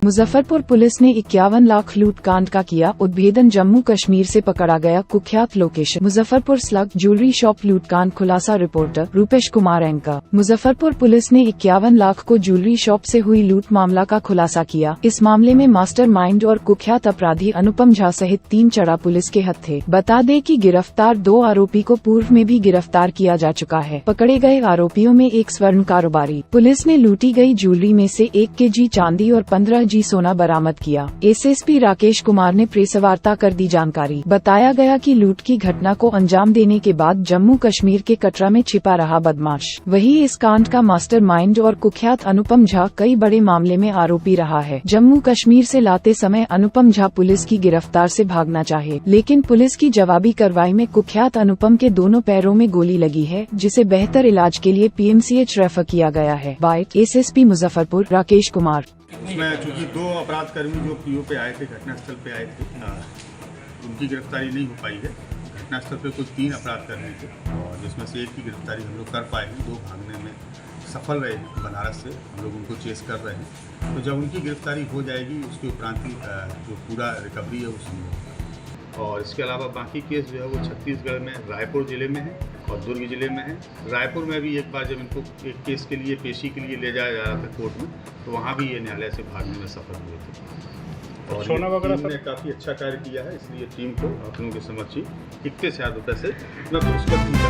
Speaker 1: मुजफ्फरपुर पुलिस ने 51 लाख लूट कांड का किया उद्भेदन। जम्मू कश्मीर से पकड़ा गया कुख्यात location. Muzaffarpur slug jewellery shop लूट कांड खुलासा। Reporter Rupesh Kumar anchor. Muzaffarpur police ने 51 लाख को ज्वेलरी शॉप से हुई लूट मामला का खुलासा किया। इस मामले में मास्टरमाइंड और कुख्यात अपराधी अनुपम झा सहित 3 चढ़ा पुलिस के हाथ थे। बता दें कि गिरफ्तार 2 आरोपी को पूर्व में भी गिरफ्तार किया जा चुका है। पकड़े गए आरोपियों में एक स्वर्ण कारोबारी। पुलिस ने लूटी गई ज्वेलरी में से 1 kg चांदी और 15 G सोना बरामद किया। एसएसपी राकेश कुमार ने प्रेस वार्ता कर दी जानकारी। बताया गया कि लूट की घटना को अंजाम देने के बाद जम्मू कश्मीर के कटरा में छिपा रहा बदमाश वही इस कांड का मास्टरमाइंड और कुख्यात अनुपम झा कई बड़े मामले में आरोपी रहा है। जम्मू कश्मीर से लाते समय अनुपम झा पुलिस की गिरफ्तार से भागना चाहे, लेकिन पुलिस की जवाबी कार्रवाई में कुख्यात अनुपम के दोनों पैरों में गोली लगी है, जिसे बेहतर इलाज के लिए PMCH रेफर किया गया है। Bite SSP Muzaffarpur Rakesh Kumar.
Speaker 5: इसमें चूंकि 2 अपराध कर्मी जो PO पे आए थे, घटनास्थल पे आए थे, उनकी गिरफ्तारी नहीं हो पाई है। घटनास्थल पे कुल 3 अपराध कर्मी थे और जिसमें से एक की गिरफ्तारी हम लोग कर पाए हैं। 2 भागने में सफल रहे हैं बनारस से, हम लोग उनको चेस कर रहे हैं। तो जब उनकी गिरफ्तारी हो जाएगी उसके उपरांत ही जो पूरा रिकवरी है वो संभव होगा। और इसके अलावा बाकी केस जो है वो छत्तीसगढ़ में रायपुर ज़िले में है और दुर्ग ज़िले में है। रायपुर में भी एक बार जब इनको एक केस के लिए पेशी के लिए ले जाया जा रहा था कोर्ट में, तो वहाँ भी ये न्यायालय से भागने में सफल हुए थे। और टीम ने काफ़ी अच्छा कार्य किया है, इसलिए टीम को आप लोगों के समक्ष ही कितने से ज़्यादा से मैं पुरस्कृत किया।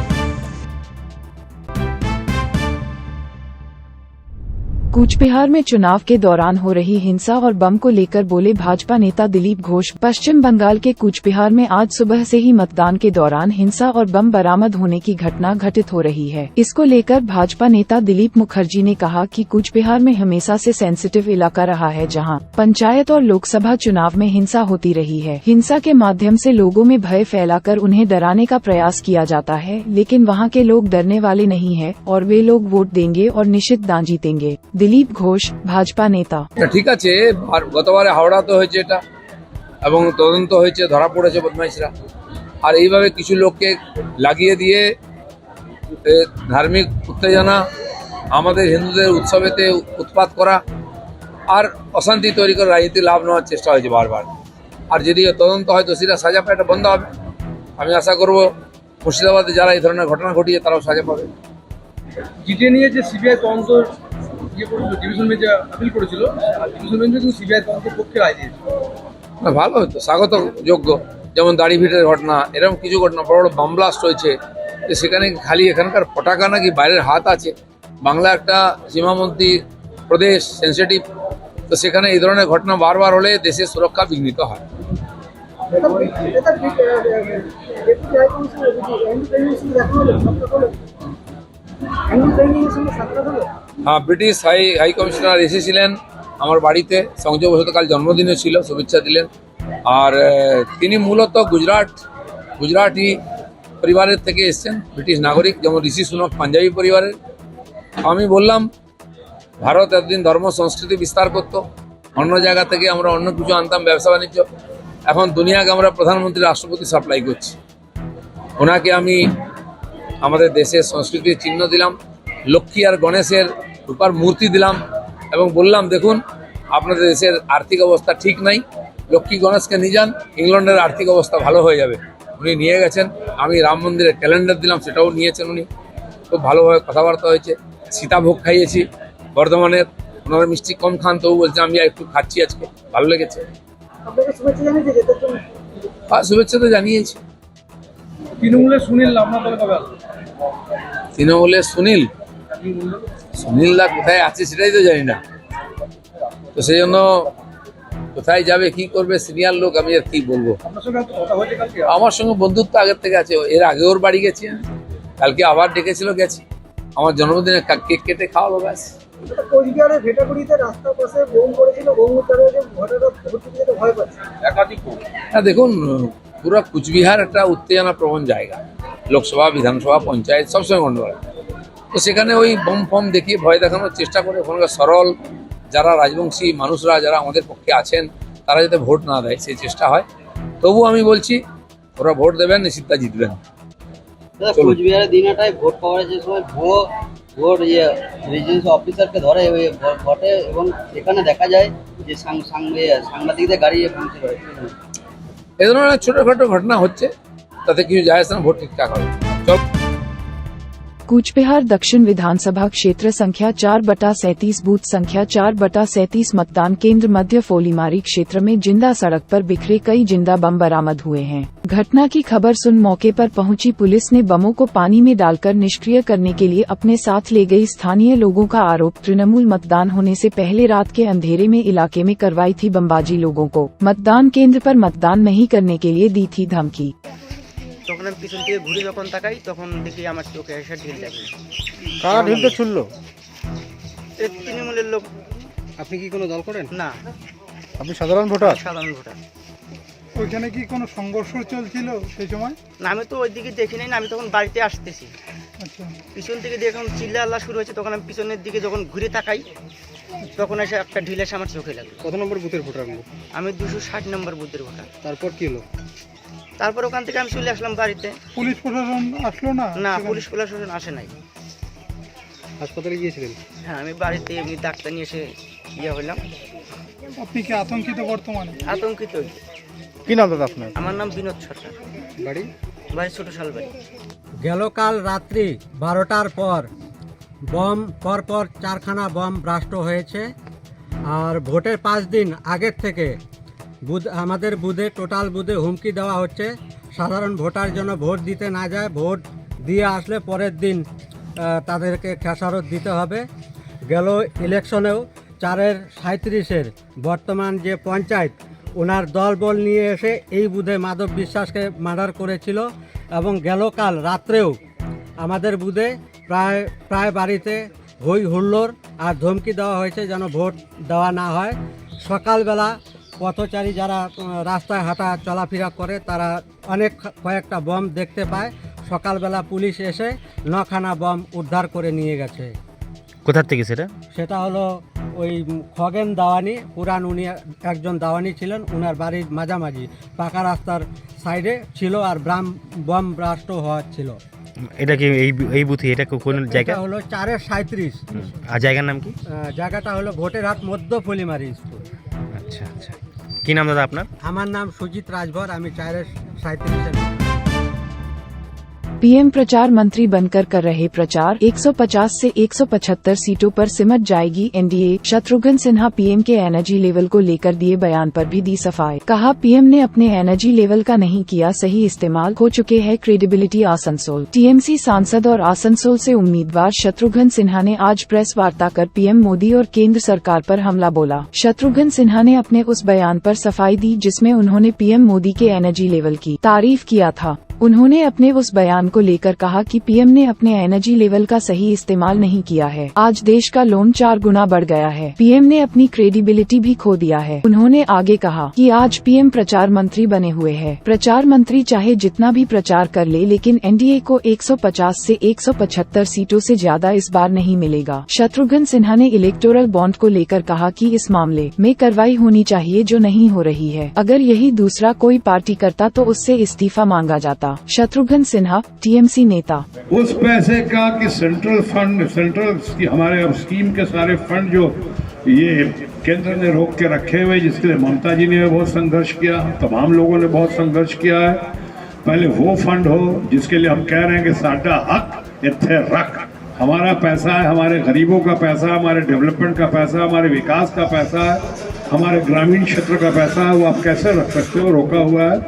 Speaker 1: कूचबिहार में चुनाव के दौरान हो रही हिंसा और बम को लेकर बोले भाजपा नेता दिलीप घोष। पश्चिम बंगाल के कूचबिहार में आज सुबह से ही मतदान के दौरान हिंसा और बम बरामद होने की घटना घटित हो रही है। इसको लेकर भाजपा नेता दिलीप मुखर्जी ने कहा कि कूचबिहार में हमेशा से सेंसिटिव इलाका रहा है, जहां पंचायत और लोकसभा चुनाव में हिंसा होती रही है। हिंसा के माध्यम से लोगों में भय फैलाकर उन्हें डराने का प्रयास किया जाता है, लेकिन वहां के लोग डरने वाले नहीं है और वे लोग वोट देंगे और निश्चित दान जीतेंगे। दिलीप घोष भाजपा नेता।
Speaker 14: ঠিক আছে, গতবারে হাওড়াতে হয়েছে এটা এবং তদন্ত হয়েছে, ধরা পড়েছে বদমাইশরা। আর এইভাবে কিছু লোককে লাগিয়ে দিয়ে ধার্মিক উত্তেজনা, আমাদের হিন্দুদের উৎসবেতে উৎপাত করা আর অশান্তি তৈরি করে রাজনীতি লাভ নেওয়ার চেষ্টা হয়েছে বারবার। আর যদি তদন্ত হয় দোষীরা সাজা পায়, এটা বন্ধ হবে। আমি আশা করব মুর্শিদাবাদে যারা এই ধরনের ঘটনা ঘটিয়ে তারাও সাজা পাবে।
Speaker 15: জিটে নিয়ে যে সিবিআই তদন্ত ডিভিশন বেঞ্চে আপিল করেছিল, ডিভিশন বেঞ্চে কিন্তু সিবিআই তদন্তের পক্ষে রায় দিয়েছে।
Speaker 14: না, ভালো হতো, স্বাগত যোগ্য। যেমন দাড়িভিটের ঘটনা, এরকম কিছু ঘটনা, বড় বড় বাম ব্লাস্ট হয়েছে, যে সেখানে খালি এখানকার পটাকা নাকি বাইরের হাত আছে। বাংলা একটা সীমাবর্তী প্রদেশ, সেন্সিটিভ, তো সেখানে এই ধরনের ঘটনা বারবার হলে দেশের সুরক্ষা বিঘ্নিত হয়। হ্যাঁ, ব্রিটিশ হাই কমিশনার এসেছিলেন আমার বাড়িতে, সংযোগবশত কাল জন্মদিনে ছিল, শুভেচ্ছা দিলেন। আর তিনি মূলত গুজরাট গুজরাটি পরিবারের থেকে এসছেন, ব্রিটিশ নাগরিক, যেমন ঋষি সুনক পাঞ্জাবি পরিবারের। আমি বললাম ভারত এতদিন ধর্ম সংস্কৃতি বিস্তার করত, অন্য জায়গা থেকে আমরা অন্য কিছু আনতাম, ব্যবসা বাণিজ্য। এখন দুনিয়াকে আমরা প্রধানমন্ত্রী রাষ্ট্রপতি সাপ্লাই করছি। ওনাকে আমি আমাদের দেশের সংস্কৃতির চিহ্ন দিলাম, লক্ষ্মী আর গণেশের রূপার মূর্তি দিলাম এবং বললাম দেখুন আপনাদের দেশের আর্থিক অবস্থা ঠিক নাই, লক্ষ্মী গণেশকে নিয়ে যান, ইংল্যান্ডের আর্থিক অবস্থা ভালো হয়ে যাবে। উনি নিয়ে গেছেন। আমি রাম মন্দিরের ক্যালেন্ডার দিলাম, সেটাও নিয়েছেন উনি। খুব ভালোভাবে কথাবার্তা হয়েছে। সীতাভোগ খাইয়েছি বর্ধমানের, ওনারা মিষ্টি কম খান, তবু বলছে আমি একটু খাচ্ছি আজকে, ভালো লেগেছে। হ্যাঁ, শুভেচ্ছা তো জানিয়েছি।
Speaker 15: তৃণমূলের সুনীল আপনার দলে কবে আসবে?
Speaker 14: তৃণমূলের সুনীল দা কোথায় আছে সেটাই তো জানি না, তো সেই জন্য কোথায় যাবে কি করবে সিনিয়র লোক, আমি আর কি বলবো।
Speaker 15: আপনার সঙ্গে কথা হয়েছে কালকে?
Speaker 14: আমার সঙ্গে বন্ধুত্ব আগের থেকে আছে, এর আগে ওর বাড়ি গেছি আমি, কালকে আবার ডেকেছিল গেছি, আমার জন্মদিনে কেক কেটে খাওয়ালো, ব্যাস।
Speaker 7: কোচবিহারের ভেটাগুড়িতে রাস্তার পাশে বোম করেছিল, বোম উদ্ধারে ভোটাররা ভোট দিতে ভয় পাচ্ছে।
Speaker 15: একাধিক
Speaker 14: হ্যাঁ দেখুন, পুরো কুচবিহার একটা উত্তেজনা প্রবণ জায়গা, লোকসভা বিধানসভা পঞ্চায়েত সবসময় গন্ডগোল। তো সেখানে ওই বোম ফম দেখিয়ে ভয় দেখানোর চেষ্টা করে ওখানকার সরল যারা রাজবংশী মানুষরা যারা আমাদের পক্ষে আছেন তারা যাতে ভোট না দেয় সেই চেষ্টা হয়। তবু আমি বলছি ওরা ভোট দেবেন, নিশ্চিতটা জিতবেন।
Speaker 13: কোচবিহারের দিনটায় ভোট কভারেজের সময় ভোট রেজিডেন্স অফিসারকে ধরে ভোটে এবং সেখানে দেখা যায় যে সাংবাদিকদের গাড়ি পৌঁছে রয়েছে।
Speaker 14: এ ধরনের ছোটখাটো ঘটনা হচ্ছে, তাতে কিছু যায় আসে না, ভোট ঠিকঠাক হবে।
Speaker 1: कूचबिहार दक्षिण विधानसभा क्षेत्र संख्या 4/37 बूथ संख्या 4/37 मतदान केंद्र मध्य फोलीमारी क्षेत्र में जिंदा सड़क पर बिखरे कई जिंदा बम बरामद हुए हैं। घटना की खबर सुन मौके पर पहुंची पुलिस ने बमों को पानी में डालकर निष्क्रिय करने के लिए अपने साथ ले गई। स्थानीय लोगों का आरोप, तृणमूल मतदान होने से पहले रात के अंधेरे में इलाके में करवाई थी बमबाजी, लोगों को मतदान केंद्र पर मतदान नहीं करने के लिए दी थी धमकी।
Speaker 7: তখন আমি পিছন থেকে ঘুরে যখন তাকাই তখন দেখি আমার চোখে এসে ঢিল দেখি।
Speaker 15: কারা ঢিলতে ছুড়লো?
Speaker 7: তৃণমূলের লোক।
Speaker 15: আপনি কি কোনো দল করেন?
Speaker 7: না,
Speaker 15: আপনি সাধারণ ভোটার?
Speaker 7: সাধারণ ভোটার।
Speaker 15: ওইখানে কি কোনো সংঘর্ষ চলছিল সেই সময়?
Speaker 7: না, আমি তো ওই দিকে দেখি নাই, আমি তখন বাড়িতে আসতেছি।
Speaker 15: আচ্ছা,
Speaker 7: পিছন থেকে যখন চিল্লা আল্লাহ শুরু হয়েছে তখন আমি পিছনের দিকে যখন ঘুরে তাকাই তখন এসে একটা ঢিল এসে আমার চোখে লাগলো।
Speaker 15: কত নম্বর বুথের ভোটার?
Speaker 7: আমি 260 নম্বর বুথের ভোটার।
Speaker 15: তারপর কি হলো?
Speaker 7: তারপর ওখান থেকে আমি চলে আসলাম বাড়িতে।
Speaker 15: পুলিশ প্রশাসন আসলো না?
Speaker 7: না, পুলিশ প্রশাসন আসে নাই।
Speaker 15: হাসপাতালে গিয়েছিলেন?
Speaker 7: হ্যাঁ, আমি বাড়িতে এমনি ডাক্তার নিয়ে এসে হইলাম।
Speaker 15: আপনি কি আতঙ্কিত বর্তমানে?
Speaker 7: আতঙ্কিত।
Speaker 15: কি নাম দাদা আপনার?
Speaker 7: আমার নাম বিনোদ সরকার।
Speaker 15: বাড়ি?
Speaker 7: ছোট শালবাড়ি।
Speaker 16: গেল কাল রাত্রি 12টার পর বম পরপর 4খানা বম ব্লাস্ট হয়েছে। আর ভোটের 5 দিন আগের থেকে আমাদের বুথে টোটাল বুথে হুমকি দেওয়া হচ্ছে সাধারণ ভোটার যেন ভোট দিতে না যায়, ভোট দিয়ে আসলে পরের দিন তাদেরকে খেসারত দিতে হবে। গেল ইলেকশনেও 4-37-এর বর্তমান যে পঞ্চায়েত ওনার দলবল নিয়ে এসে এই বুথে মাধব বিশ্বাসকে মার্ডার করেছিল এবং গেল কাল রাত্রেও আমাদের বুথে প্রায় বাড়িতে হই হুল্লোড় আর ধমকি দেওয়া হয়েছে যেন ভোট দেওয়া না হয়। সকালবেলা পথচারী যারা রাস্তায় হাঁটা চলাফেরা করে তারা কয়েকটা বম দেখতে পায়। সকালবেলা পুলিশ এসে 9খানা বম উদ্ধার করে নিয়ে গেছে।
Speaker 17: কোথা থেকে সেটা
Speaker 16: হলো ওই খগেন দাওয়ানি, পুরান উনি একজন দাওয়ানি ছিলেন, ওনার বাড়ির মাঝামাঝি পাকা রাস্তার সাইডে ছিল আর বম ব্লাস্ট হওয়া ছিল।
Speaker 17: এটা কি এই বুথে? এটা কোন জায়গা?
Speaker 16: হলো 4-37।
Speaker 17: আর জায়গার নাম কি?
Speaker 16: জায়গাটা হলো ভোটেরহাট মধ্য ফলিমারি স্কুল।
Speaker 17: আচ্ছা আচ্ছা, কি নাম দাদা আপনার?
Speaker 16: আমার নাম সুজিত রাজভর, আমি 4-37।
Speaker 1: पीएम प्रचार मंत्री बनकर कर रहे प्रचार, 150 से 175 सीटों पर सिमट जाएगी एनडीए। शत्रुघ्न सिन्हा पीएम के एनर्जी लेवल को लेकर दिए बयान पर भी दी सफाई। कहा, पीएम ने अपने एनर्जी लेवल का नहीं किया सही इस्तेमाल, हो चुके हैं क्रेडिबिलिटी। आसनसोल टीएमसी सांसद और आसनसोल से उम्मीदवार शत्रुघ्न सिन्हा ने आज प्रेस वार्ता कर पीएम मोदी और केंद्र सरकार पर हमला बोला। शत्रुघ्न सिन्हा ने अपने उस बयान पर सफाई दी जिसमें उन्होंने पीएम मोदी के एनर्जी लेवल की तारीफ किया था। उन्होंने अपने उस बयान को लेकर कहा कि पीएम ने अपने एनर्जी लेवल का सही इस्तेमाल नहीं किया है। आज देश का लोन 4 गुना बढ़ गया है। पीएम ने अपनी क्रेडिबिलिटी भी खो दिया है। उन्होंने आगे कहा कि आज पीएम प्रचार मंत्री बने हुए हैं। प्रचार मंत्री चाहे जितना भी प्रचार कर ले, लेकिन एनडीए को 150 से 175 सीटों से ज्यादा इस बार नहीं मिलेगा। शत्रुघ्न सिन्हा ने इलेक्टोरल बॉन्ड को लेकर कहा कि इस मामले में कार्रवाई होनी चाहिए जो नहीं हो रही है। अगर यही दूसरा कोई पार्टी करता तो उससे इस्तीफा मांगा जाता। शत्रुघ्न सिन्हा, टीएमसी नेता।
Speaker 5: उस पैसे का कि सेंट्रल हमारे अब स्कीम के सारे फंड जो ये केंद्र ने रोक के रखे हुए, जिसके लिए ममता जी ने बहुत संघर्ष किया, तमाम लोगों ने बहुत संघर्ष किया है। पहले वो फंड हो जिसके लिए हम कह रहे हैं कि साडा हक इत्थे रख, हमारा पैसा है, हमारे गरीबों का पैसा, हमारे डेवलपमेंट का पैसा, हमारे विकास का पैसा है, हमारे ग्रामीण क्षेत्र का पैसा है, वो आप कैसे रख सकते हो? रोका हुआ है।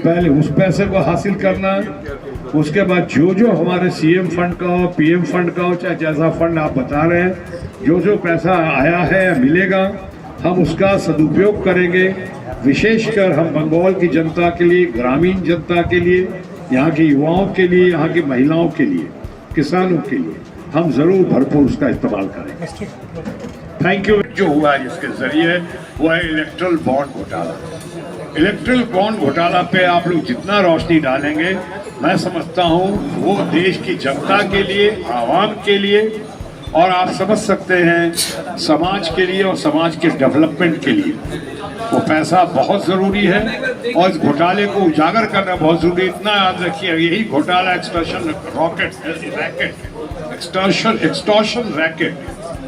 Speaker 5: पहले उस पैसे को हासिल करना, उसके बाद जो हमारे सीएम फंड का हो, पीएम फंड का हो, चाहे जैसा फंड आप बता रहे हैं, जो पैसा आया है या मिलेगा, हम उसका सदुपयोग करेंगे। विशेषकर हम बंगाल की जनता के लिए, ग्रामीण जनता के लिए, यहाँ के युवाओं के लिए, यहाँ की महिलाओं के लिए, किसानों के लिए हम जरूर भरपूर उसका इस्तेमाल करेंगे। Thank you. जो हुआ है जिसके जरिए वो है इलेक्ट्रल बॉन्ड घोटाला। इलेक्ट्रल बॉन्ड घोटाला पे आप लोग जितना रोशनी डालेंगे, मैं समझता हूँ वो देश की जनता के लिए, आवाम के लिए, और आप समझ सकते हैं समाज के लिए और समाज के डेवलपमेंट के लिए वो पैसा बहुत ज़रूरी है। और इस घोटाले को उजागर करना बहुत ज़रूरी। इतना याद रखिए, यही घोटाला एक्सटॉर्शन रैकेट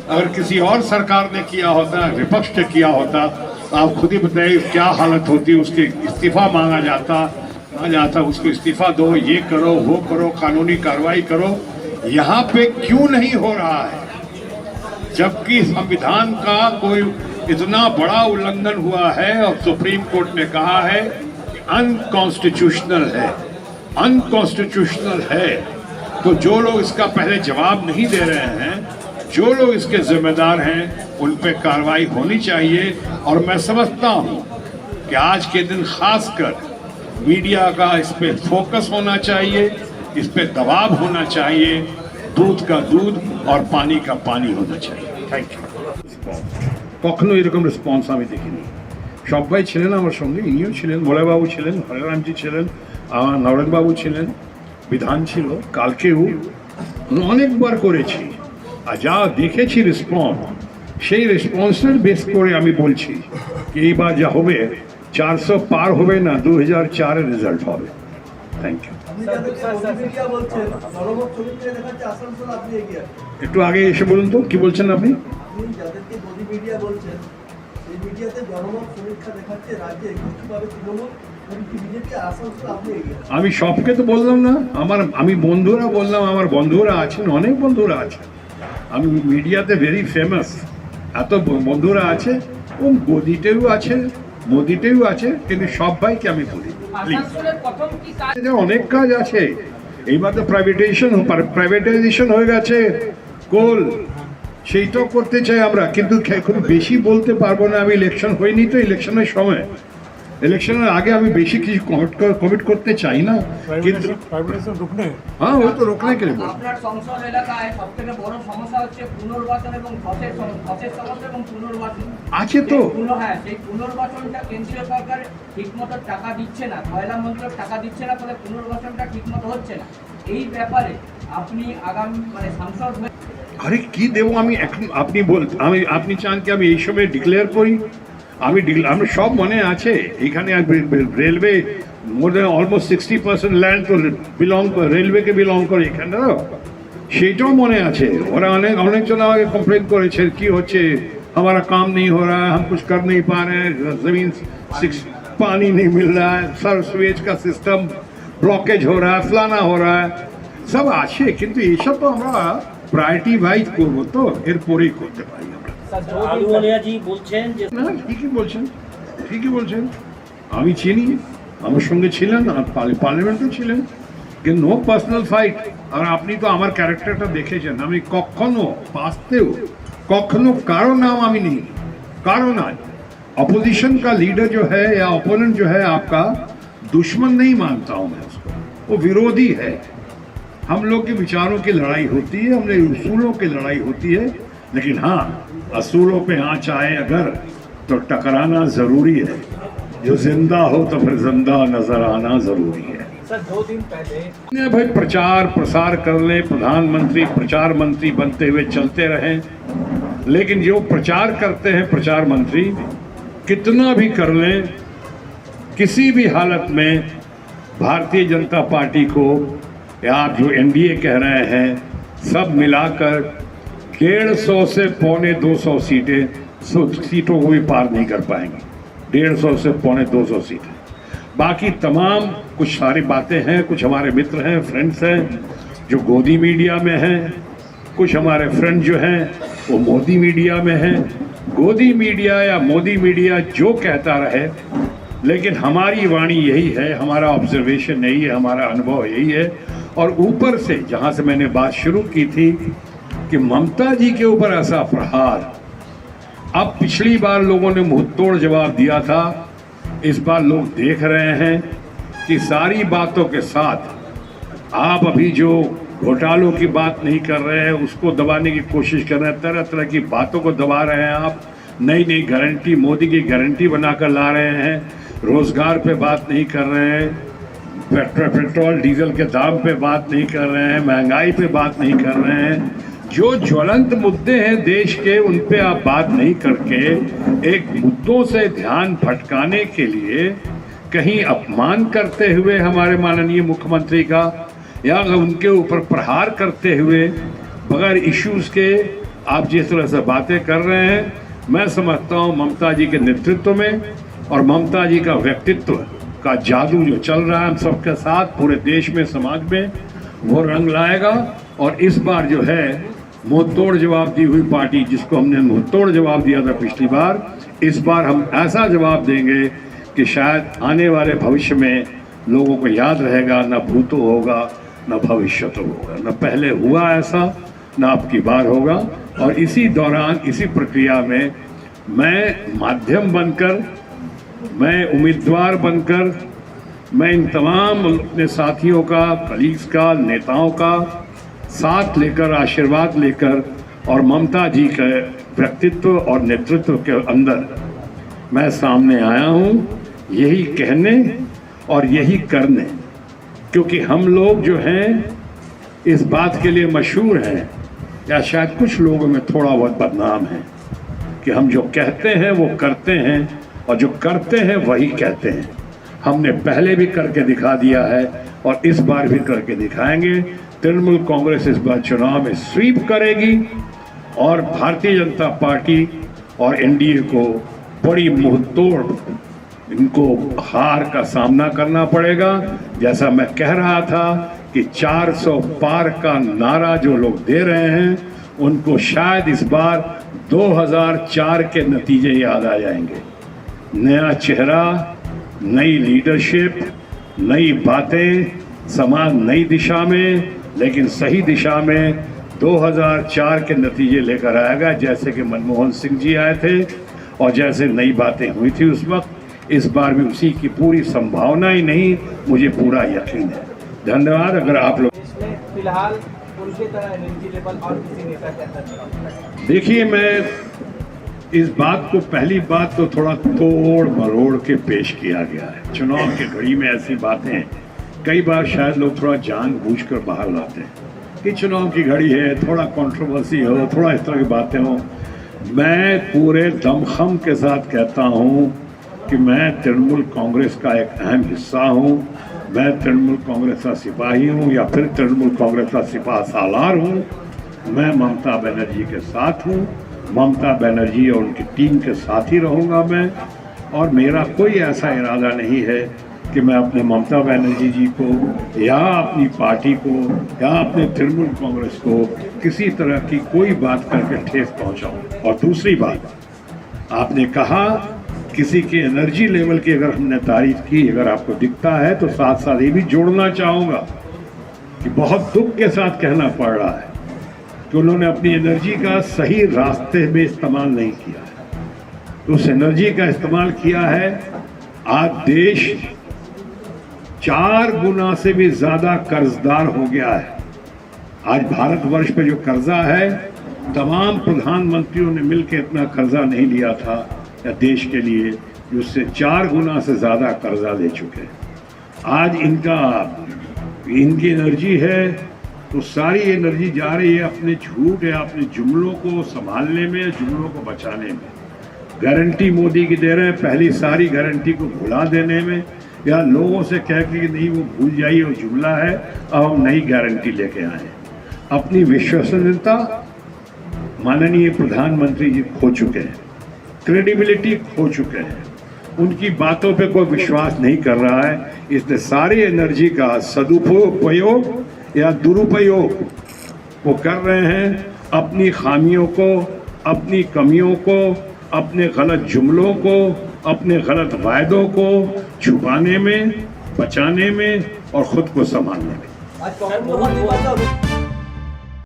Speaker 5: अगर किसी और सरकार ने किया होता, विपक्ष ने किया होता, आप खुद ही बताइए क्या हालत होती। उसके इस्तीफा मांगा जाता, उसको इस्तीफा दो, ये करो, वो करो, कानूनी कार्रवाई करो। यहाँ पे क्यों नहीं हो रहा है? जबकि संविधान का कोई इतना बड़ा उल्लंघन हुआ है और सुप्रीम कोर्ट ने कहा है कि अनकॉन्स्टिट्यूशनल है। तो जो लोग इसका पहले जवाब नहीं दे रहे हैं, जो लोग इसके जिम्मेदार हैं, उन पे कार्रवाई होनी चाहिए। और मैं समझता हूँ कि आज के दिन खासकर मीडिया का इस पे फोकस होना चाहिए, इस पे दबाव होना चाहिए। दूध का दूध और पानी का पानी होना चाहिए। Thank you. কখনো এরকম রেসপন্স আমি দেখিনি। সবাই ছিলেন আমার সঙ্গে, ইনিও ছিলেন, ভোলাবাবু ছিলেন, হরেরামজি ছিলেন, আমার নরেনবাবু ছিলেন, বিধান ছিল, কালকেও অনেকবার করেছি। আর যা দেখেছি রেসপন্স, সেই রেসপন্সের বেস করে আমি বলছি কি এইবার যা হবে 400 পার হবে না, 2004 এর রেজাল্ট হবে। Thank you. একটু আগে এসে বলুন তো কি বলছেন আপনি? আমি সবকে তো বললাম না, আমি বন্ধুরা বললাম, আমার বন্ধুরা আছেন, অনেক বন্ধুরা আছেন। আমি মিডিয়াতে ভেরি ফেমাস, এত বন্ধুরা আছে, ও গদিতেও আছে, মোদিতেও আছে, কিন্তু সবাইকে আমি বলি অনেক কাজ আছে। এইবার তো প্রাইভেটাইজেশন হয়ে গেছে কোল, সেইটাও করতে চাই আমরা, কিন্তু এখন বেশি বলতে পারবো না। আমি ইলেকশন হয়নি তো, ইলেকশনের সময়, ইলেকশনের আগে আমি বেশি কিছু কমিট করতে চাই না। কিন্তু হ্যাঁ, ও তো রোকনে কে
Speaker 18: আপনার সংসদ এলাকায় সবথেকে বড় সমস্যা হচ্ছে পুনর্বাসন এবং ধসের সমস্যা এবং পুনর্বাসন
Speaker 5: আছে তো।
Speaker 18: হ্যাঁ, সেই পুনর্বাসনটা কেন্দ্রীয় সরকার ঠিকমতো টাকা দিচ্ছে না, কয়লা মন্ত্রক টাকা দিচ্ছে না, ফলে পুনর্বাসনটা ঠিকমতো হচ্ছে না। এই ব্যাপারে আপনি আগামী সাংসদ হয়ে
Speaker 5: আরে কি দেবো আমি এখন? আপনি চান কি আমি এই সময় ডিক্লেয়ার করি? আমি সব মনে আছে। এখানে রেলওয়ে মোর দেন অলমোস্ট 60% ল্যান্ড তো রেলওয়েকে বিলং করে এখানেও, সেটাও মনে আছে। ওরা অনেকজন আমাকে কমপ্লেন করেছে কি হচ্ছে, हमारा काम नहीं हो रहा है, हम कुछ कर नहीं पा रहे हैं, जमीन पानी नहीं मिल रहा है, सर सुएज का सिस्टम ब्लॉकेज हो रहा है, फलाना हो रहा है, सब আছে। কিন্তু এইসব তো আমরা প্রায়োরিটি ওয়াইজ করবো, তো এরপরেই করতে পারি আমরা। ঠিকই বলছেন, আমি চিনি, আমার সঙ্গে ছিলেন, পার্লামেন্টে ছিলেন, কিন্তু নো পার্সোনাল ফাইট। আর আপনি তো আমার ক্যারেক্টারটা দেখেছেন, আমি কখনো বাঁচতেও कखनो कारो नाम आमी नहीं, कारो ना अपोजिशन का लीडर जो है या ओपोनेंट जो है आपका दुश्मन नहीं मानता हूं मैं उसको, वो विरोधी है।
Speaker 19: हम लोग के विचारों की लड़ाई होती है, हमने उसूलों की लड़ाई होती है, लेकिन हाँ, असूलों पे आँच आए अगर तो टकराना ज़रूरी है। जो जिंदा हो तो फिर जिंदा नजर आना ज़रूरी है।
Speaker 4: सर 2 दिन पहले
Speaker 19: भाई प्रचार प्रसार कर ले, प्रधानमंत्री प्रचार मंत्री बनते हुए चलते रहें, लेकिन जो प्रचार करते हैं प्रचार मंत्री कितना भी कर लें, किसी भी हालत में भारतीय जनता पार्टी को या आप जो एनडीए कह रहे हैं सब मिलाकर 150 से 250 सीटों को भी पार नहीं कर पाएंगे। 150 से 250 सीटें। बाकी तमाम कुछ सारी बातें हैं, कुछ हमारे मित्र हैं, फ्रेंड्स हैं जो गोदी मीडिया में हैं, कुछ हमारे फ्रेंड जो हैं वो मोदी मीडिया में हैं। गोदी मीडिया या मोदी मीडिया जो कहता रहे, लेकिन हमारी वाणी यही है, हमारा ऑब्जर्वेशन यही है, हमारा अनुभव यही है। और ऊपर से जहाँ से मैंने बात शुरू की थी कि ममता जी के ऊपर ऐसा प्रहार, अब पिछली बार लोगों ने मुंहतोड़ जवाब दिया था, इस बार लोग देख रहे हैं कि सारी बातों के साथ आप अभी जो घोटालों की बात नहीं कर रहे हैं उसको दबाने की कोशिश कर रहे हैं, तरह तरह की बातों को दबा रहे हैं आप, नई नई गारंटी, मोदी की गारंटी बनाकर ला रहे हैं, रोजगार पे बात नहीं कर रहे हैं, पेट्रोल डीजल के दाम पे बात नहीं कर रहे हैं, महंगाई पे बात नहीं कर रहे हैं। जो ज्वलंत मुद्दे हैं देश के उन पे आप बात नहीं करके एक मुद्दों से ध्यान भटकाने के लिए कहीं अपमान करते हुए हमारे माननीय मुख्यमंत्री का या उनके ऊपर प्रहार करते हुए बगैर इश्यूज के आप जिस तरह से बातें कर रहे हैं, मैं समझता हूँ ममता जी के नेतृत्व में और ममता जी का व्यक्तित्व का जादू जो चल रहा है हम सबके साथ पूरे देश में, समाज में, वो रंग लाएगा। और इस बार जो है मुंहतोड़ जवाब दी हुई पार्टी, जिसको हमने मुंहतोड़ जवाब दिया था पिछली बार, इस बार हम ऐसा जवाब देंगे कि शायद आने वाले भविष्य में लोगों को याद रहेगा, न भूतो होगा न भविष्य तो होगा, न पहले हुआ ऐसा न अब की बार होगा। और इसी दौरान, इसी प्रक्रिया में मैं माध्यम बनकर, मैं उम्मीदवार बनकर, मैं इन तमाम अपने साथियों का, कलीग्स का, नेताओं का साथ लेकर, आशीर्वाद लेकर और ममता जी के व्यक्तित्व और नेतृत्व के अंदर मैं सामने आया हूँ, यही कहने और यही करने। क्योंकि हम लोग जो हैं इस बात के लिए मशहूर हैं, या शायद कुछ लोगों में थोड़ा बहुत बदनाम है, कि हम जो कहते हैं वो करते हैं और जो करते हैं वही कहते हैं। हमने पहले भी करके दिखा दिया है और इस बार भी करके दिखाएंगे। तृणमूल कांग्रेस इस बार चुनाव में स्वीप करेगी और भारतीय जनता पार्टी और एनडीए को बड़ी मुंहतोड़ इनको हार का सामना करना पड़ेगा। जैसा मैं कह रहा था कि 400 पार का नारा जो लोग दे रहे हैं उनको शायद इस बार 2004 के नतीजे याद आ जाएंगे। नया चेहरा, नई लीडरशिप, नई बातें, समाज नई दिशा में, लेकिन सही दिशा में 2004 के नतीजे लेकर आएगा, जैसे कि मनमोहन सिंह जी आए थे और जैसे नई बातें हुई थी उस वक्त। इस बार भी उसी की पूरी संभावना ही नहीं, मुझे पूरा यकीन है। धन्यवाद। अगर आप लोग
Speaker 4: इसमें फिलहाल उनके तरह एनर्जी लेवल और किसी नेता के अंदर,
Speaker 19: देखिए, मैं इस बात को, पहली बात तो थोड़ा तोड़ मरोड़ के पेश किया गया है। चुनाव की घड़ी में ऐसी बातें कई बार शायद लोग थोड़ा जानबूझकर बाहर लाते हैं कि चुनाव की घड़ी है, थोड़ा कंट्रोवर्सी हो, थोड़ा इस तरह की बातें हो। मैं पूरे दमखम के साथ कहता हूँ कि मैं तृणमूल कांग्रेस का एक अहम हिस्सा हूँ। मैं तृणमूल कांग्रेस का सिपाही हूँ या फिर तृणमूल कांग्रेस का सिपाह सालार हूँ। मैं ममता बनर्जी के साथ हूँ, ममता बनर्जी और उनकी टीम के साथ ही रहूँगा मैं। और मेरा कोई ऐसा इरादा नहीं है कि मैं अपने ममता बनर्जी जी को या अपनी पार्टी को या अपने तृणमूल कांग्रेस को किसी तरह की कोई बात करके ठेस पहुँचाऊँ। और दूसरी बात, आपने कहा किसी के एनर्जी लेवल की अगर हमने तारीफ की, अगर आपको दिखता है तो साथ साथ ये भी जोड़ना चाहूँगा कि बहुत दुख के साथ कहना पड़ रहा है कि उन्होंने अपनी एनर्जी का सही रास्ते में इस्तेमाल नहीं किया है। उस एनर्जी का इस्तेमाल किया है, आज देश 4 गुना से भी ज़्यादा कर्जदार हो गया है। आज भारतवर्ष पे जो कर्जा है, तमाम प्रधानमंत्रियों ने मिलकर इतना कर्जा नहीं लिया था या देश के लिए, जो उससे 4 गुना से ज़्यादा कर्जा ले चुके हैं। आज इनकी एनर्जी है तो सारी एनर्जी जा रही है अपने झूठ या अपने जुमलों को संभालने में, जुमलों को बचाने में। गारंटी मोदी की दे रहे हैं, पहली सारी गारंटी को भुला देने में, या लोगों से कह के कि नहीं वो भूल जाइए, वो जुमला है, अब हम नई गारंटी लेके आए। अपनी विश्वसनीयता माननीय प्रधानमंत्री जी खो चुके हैं, क्रेडिबिलिटी खो चुके हैं, उनकी बातों पे कोई विश्वास नहीं कर रहा है, इसलिए सारी एनर्जी का सदुपयोग या दुरुपयोग वो कर रहे हैं अपनी खामियों को, अपनी कमियों को, अपने गलत जुमलों को, अपने गलत वायदों को छुपाने में, बचाने में और खुद को संभालने में।